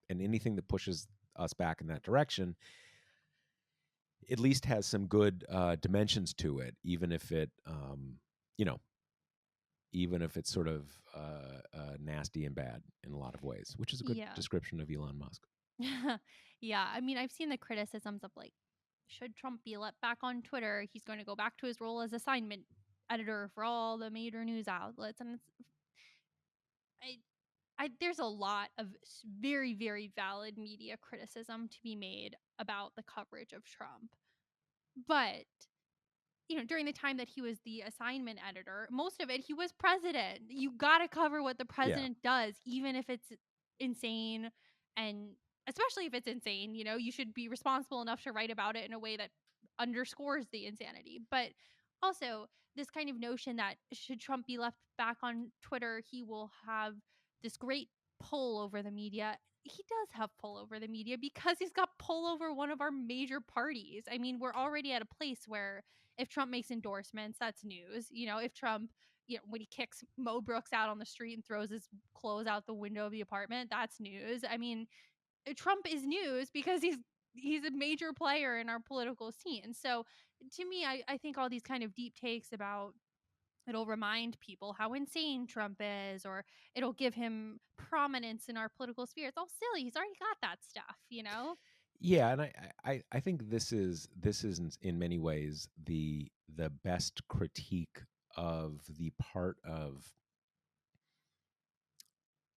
and anything that pushes us back in that direction at least has some good dimensions to it, even if you know, even if it's sort of nasty and bad in a lot of ways, which is a good Yeah. description of Elon Musk. Yeah. I mean, I've seen the criticisms of like, should Trump be let back on Twitter? He's going to go back to his role as assignment editor for all the major news outlets. And I, there's a lot of very, very valid media criticism to be made about the coverage of Trump. But during the time that he was the assignment editor, most of it, he was president. You got to cover what the Yeah. president does, even if it's insane. And especially if it's insane, you should be responsible enough to write about it in a way that underscores the insanity. But also, this kind of notion that should Trump be left back on Twitter, he will have this great pull over the media. He does have pull over the media because he's got pull over one of our major parties. I mean, we're already at a place where if Trump makes endorsements, that's news. If Trump, when he kicks Mo Brooks out on the street and throws his clothes out the window of the apartment, that's news. I mean, Trump is news because he's a major player in our political scene. So to me, I think all these kind of deep takes about it'll remind people how insane Trump is, or it'll give him prominence in our political sphere. It's all silly. He's already got that stuff. Yeah, and I think this is in many ways the best critique of the part of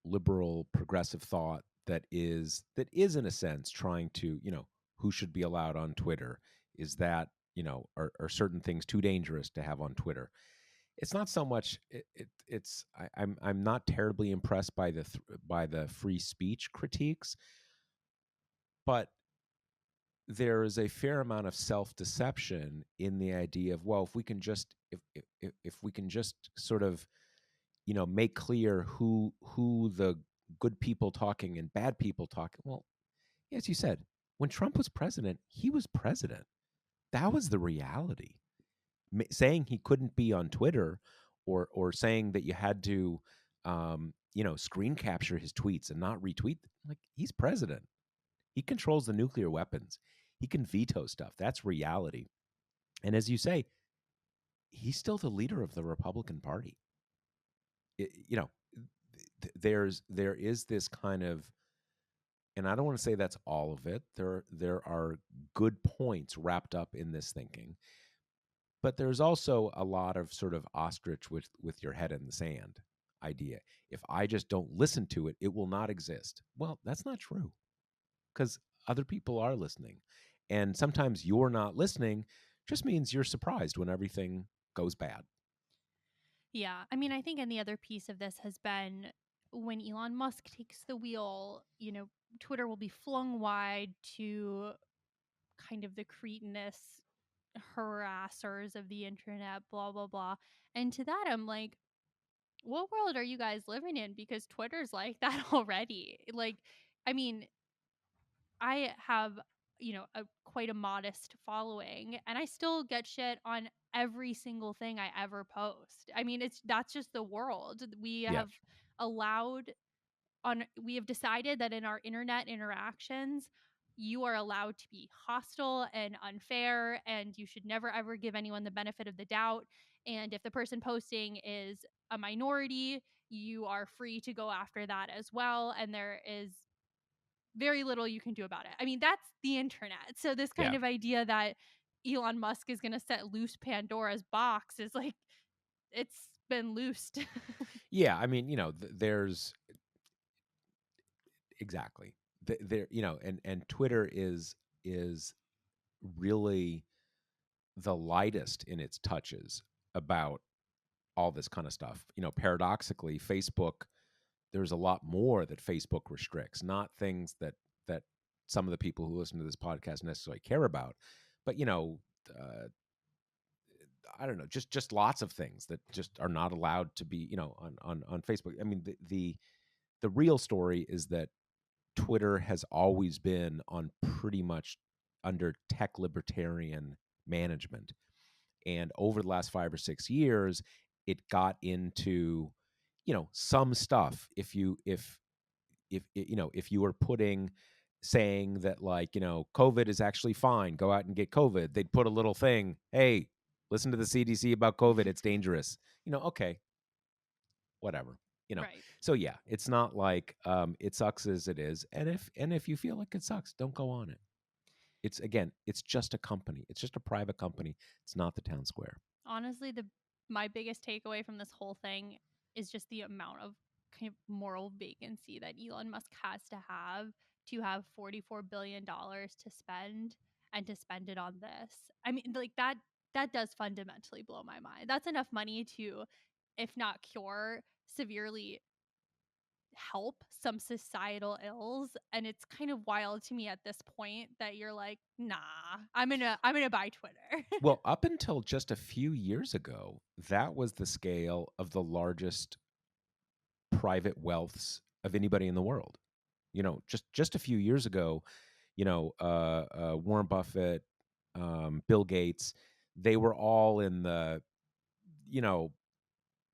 liberal progressive thought that is in a sense trying to, who should be allowed on Twitter, is that, are certain things too dangerous to have on Twitter. it's not so much I'm not terribly impressed by by the free speech critiques, but there is a fair amount of self-deception in the idea of, well, if we can just if we can just sort of, make clear who the good people talking and bad people talking. Well, as you said, when Trump was president, he was president. That was the reality. Saying he couldn't be on Twitter, or saying that you had to, screen capture his tweets and not retweet, like, he's president. He controls the nuclear weapons. He can veto stuff. That's reality. And as you say, he's still the leader of the Republican Party. You know, there is this kind of, and I don't want to say that's all of it. There are good points wrapped up in this thinking, but there's also a lot of sort of ostrich with your head in the sand idea. If I just don't listen to it, it will not exist. Well, that's not true, because other people are listening. And sometimes you're not listening just means you're surprised when everything goes bad. Yeah. I mean, I think, and the other piece of this has been when Elon Musk takes the wheel, Twitter will be flung wide to kind of the cretinous harassers of the internet, blah, blah, blah. And to that, I'm like, what world are you guys living in? Because Twitter's like that already. Like, I mean, I have, a quite a modest following, and I still get shit on every single thing I ever post. I mean, that's just the world. Yes. Allowed we have decided that in our internet interactions, you are allowed to be hostile and unfair, and you should never ever give anyone the benefit of the doubt. And if the person posting is a minority, you are free to go after that as well. And there is very little you can do about it. I mean, that's the internet. So this kind Yeah. of idea that Elon Musk is going to set loose Pandora's box is like, it's been loosed. Yeah. I mean, there's exactly there, and Twitter is really the lightest in its touches about all this kind of stuff. Paradoxically, Facebook, there's a lot more that Facebook restricts, not things that some of the people who listen to this podcast necessarily care about, but uh, I don't know, just lots of things that just are not allowed to be, on Facebook. I mean, the real story is that Twitter has always been on pretty much under tech libertarian management. And over the last 5 or 6 years, it got into, some stuff. If you were saying that, like, COVID is actually fine, go out and get COVID, they'd put a little thing, hey, listen to the CDC about COVID, it's dangerous. Okay, whatever. Right. So yeah, it's not like, it sucks as it is, and if you feel like it sucks, don't go on it. It's just a company. It's just a private company. It's not the town square. Honestly, the my biggest takeaway from this whole thing is just the amount of kind of moral vacancy that Elon Musk has to have $44 billion to spend, and to spend it on this. I mean, like, that does fundamentally blow my mind. That's enough money to, if not cure, severely help some societal ills. And it's kind of wild to me at this point that you're like, nah, I'm gonna buy Twitter. Well, up until just a few years ago, that was the scale of the largest private wealths of anybody in the world. Just a few years ago, Warren Buffett, Bill Gates, they were all in the, you know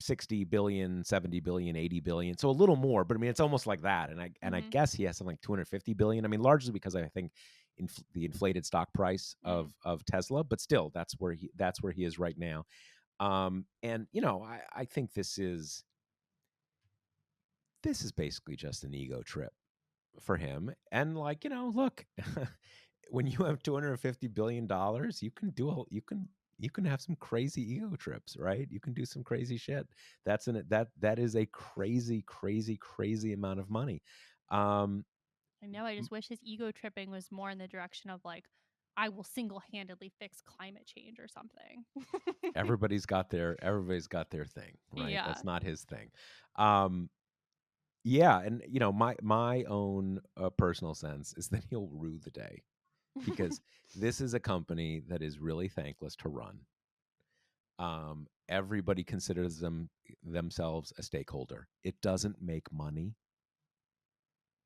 60 billion, 70 billion, 80 billion. So a little more, but I mean, it's almost like that. And I Mm-hmm. guess he has something like 250 billion. I mean, largely because I think the inflated stock price Mm. of Tesla, but still that's where he is right now. And I think this is basically just an ego trip for him. And, like, look, when you have $250 billion, you can have some crazy ego trips, right? You can do some crazy shit. That is a crazy, crazy, crazy amount of money. Um, I know. I just wish his ego tripping was more in the direction of like I will single-handedly fix climate change or something. Everybody's got their thing, right? Yeah. That's not his thing. Um, yeah, and my own personal sense is that he'll rue the day because this is a company that is really thankless to run. Everybody considers themselves a stakeholder. It doesn't make money,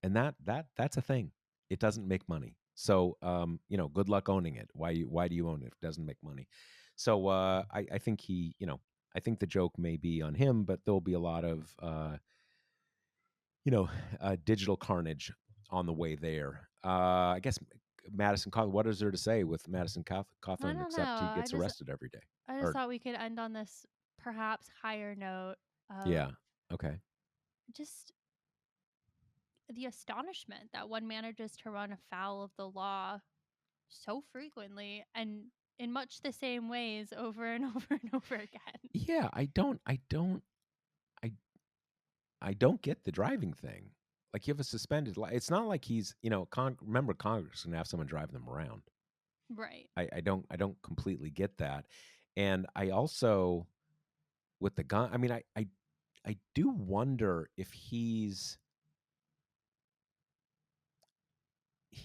and that's a thing. It doesn't make money. So good luck owning it. Why do you own it if it doesn't make money? So I think I think the joke may be on him, but there'll be a lot of you know digital carnage on the way there. I guess Madison Cawthorn. What is there to say with Madison I Cawthorn don't know. except he gets arrested every day? I just Or thought we could end on this perhaps higher note of yeah, okay. just the astonishment that one manages to run afoul of the law so frequently and in much the same ways over and over and over again. Yeah, I I don't get the driving thing. Like you have a suspended it's not like he's, remember Congress can have someone drive them around. Right. I don't completely get that. And I also with the gun, I mean I do wonder if he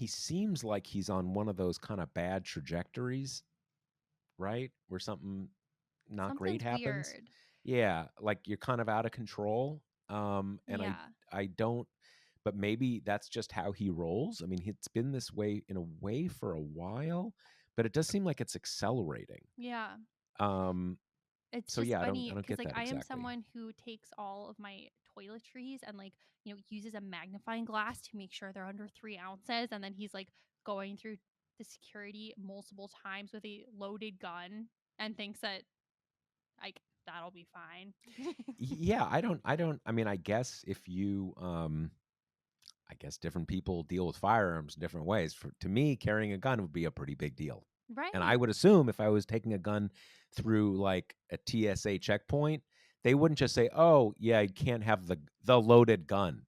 seems like he's on one of those kind of bad trajectories, right? Where something not great Something's happens. weird. Yeah, like you're kind of out of control. And I Yeah. I don't but maybe that's just how he rolls. I mean, it's been this way in a way for a while, but it does seem like it's accelerating. Yeah. Um It's so just yeah, I funny don't because, get like, that I am exactly. someone who takes all of my toiletries and, like, uses a magnifying glass to make sure they're under 3 ounces. And then he's, like, going through the security multiple times with a loaded gun and thinks that, like, that'll be fine. Yeah, I mean, I guess if you I guess different people deal with firearms in different ways. To me, carrying a gun would be a pretty big deal. And I Right. would assume if I was taking a gun through like a TSA checkpoint, they wouldn't just say, "Oh, yeah, you can't have the loaded gun."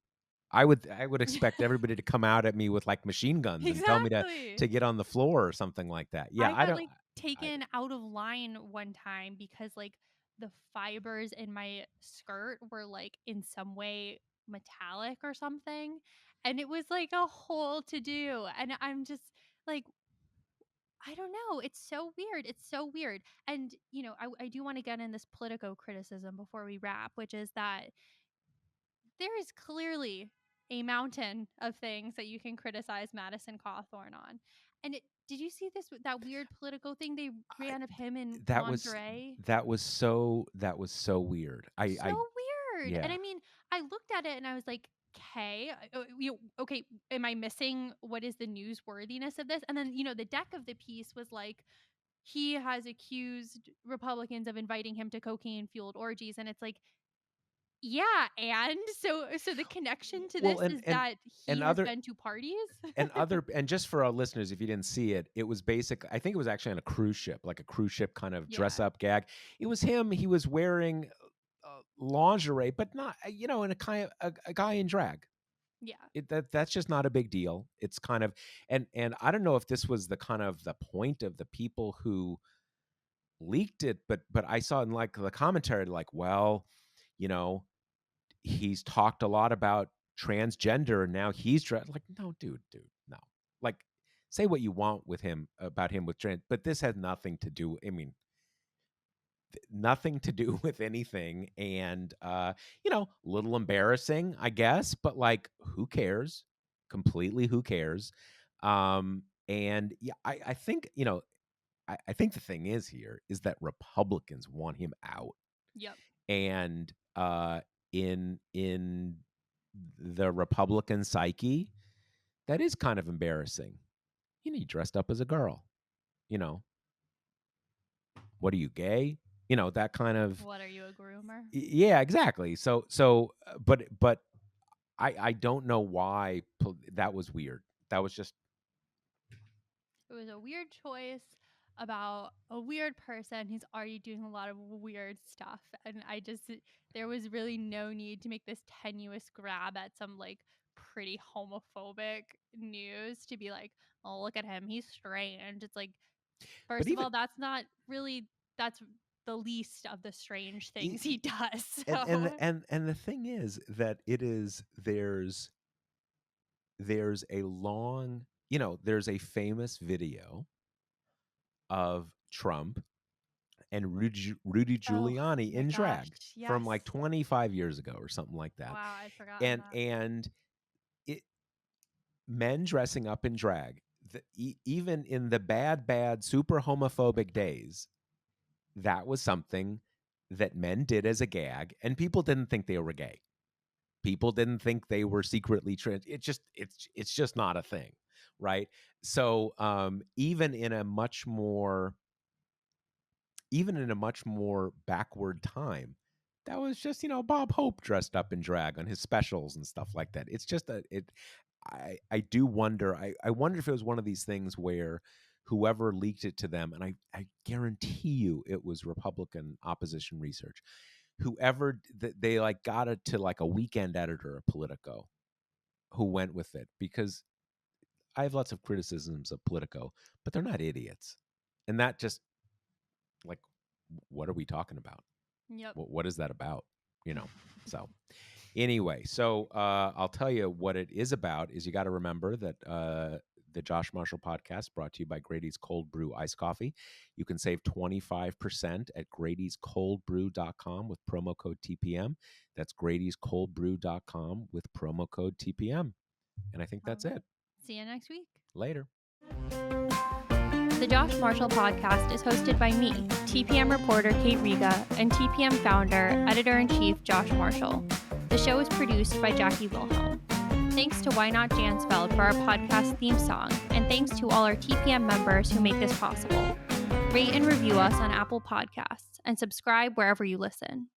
I would expect everybody to come out at me with like machine guns and tell me to Exactly. to get on the floor or something like that. Yeah, I I got, don't like, I taken out of line one time because, like, the fibers in my skirt were, like, in some way metallic or something, and it was, like, a whole to do, and I'm just like, I don't know, it's so weird, it's so weird. And, I do wanna get in this Politico criticism before we wrap, which is that there is clearly a mountain of things that you can criticize Madison Cawthorn on. And did you see that weird political thing they I ran of him in that was Monterey? that was so weird. So I weird. And yeah. I mean, I looked at it and I was like, okay, okay, am I missing what is the newsworthiness of this? And then, the deck of the piece was like, he has accused Republicans of inviting him to cocaine fueled orgies. And it's like, yeah, and so the connection to Well, this is that and he has other been to parties? and just for our listeners, if you didn't see it, it was basic. I think it was actually on a cruise ship, like a cruise ship kind of dress Yeah. up gag. It was him. He was wearing lingerie, but not in a kind of a guy in drag. Yeah. That's just not a big deal. It's kind of and I don't know if this was the kind of the point of the people who leaked it, but I saw in like the commentary, like, well, you know, he's talked a lot about transgender and now he's like, no, dude, no. Like, say what you want with him about him with trans, but this has nothing to do. I mean, nothing to do with anything, and a little embarrassing, I guess, but like, who cares? Completely, who cares? And yeah, I think I think the thing is here is that Republicans want him out, Yep. and in the Republican psyche, that is kind of embarrassing. He dressed up as a girl. You know, what are you, gay? That kind of. What, are you a groomer? Yeah, exactly. But I don't know why that was weird. That was just It was a weird choice about a weird person who's already doing a lot of weird stuff. And there was really no need to make this tenuous grab at some, like, pretty homophobic news to be like, oh, look at him, he's strange. It's like, But first of even all, that's not really, that's the least of the strange things he does. and So, the thing is that there's a long, there's a famous video of Trump and Rudy oh Giuliani my in gosh, drag from yes. like 25 years ago or something like that. Wow, I'd forgotten And that. and it men dressing up in drag, even in the bad super homophobic days, that was something that men did as a gag, and people didn't think they were gay. People didn't think they were secretly trans. It's just not a thing, right? So even in a much more backward time, that was just, Bob Hope dressed up in drag on his specials and stuff like that. It's just I do wonder, I wonder if it was one of these things where whoever leaked it to them, and I guarantee you it was Republican opposition research, whoever they like got it to like a weekend editor of Politico who went with it, because I have lots of criticisms of Politico, but they're not idiots. And that just, like, what are we talking about? Yep. What is that about? So anyway, so I'll tell you what it is about. Is you got to remember that the Josh Marshall podcast brought to you by Grady's Cold Brew Iced Coffee. You can save 25% at Grady'sColdBrew.com with promo code TPM. That's Grady'sColdBrew.com with promo code TPM. And I think that's it. See you next week. Later. The Josh Marshall podcast is hosted by me, TPM reporter Kate Riga, and TPM founder, editor-in-chief Josh Marshall. The show is produced by Jackie Wilhelm. Thanks to Why Not Jansfeld for our podcast theme song, and thanks to all our TPM members who make this possible. Rate and review us on Apple Podcasts, and subscribe wherever you listen.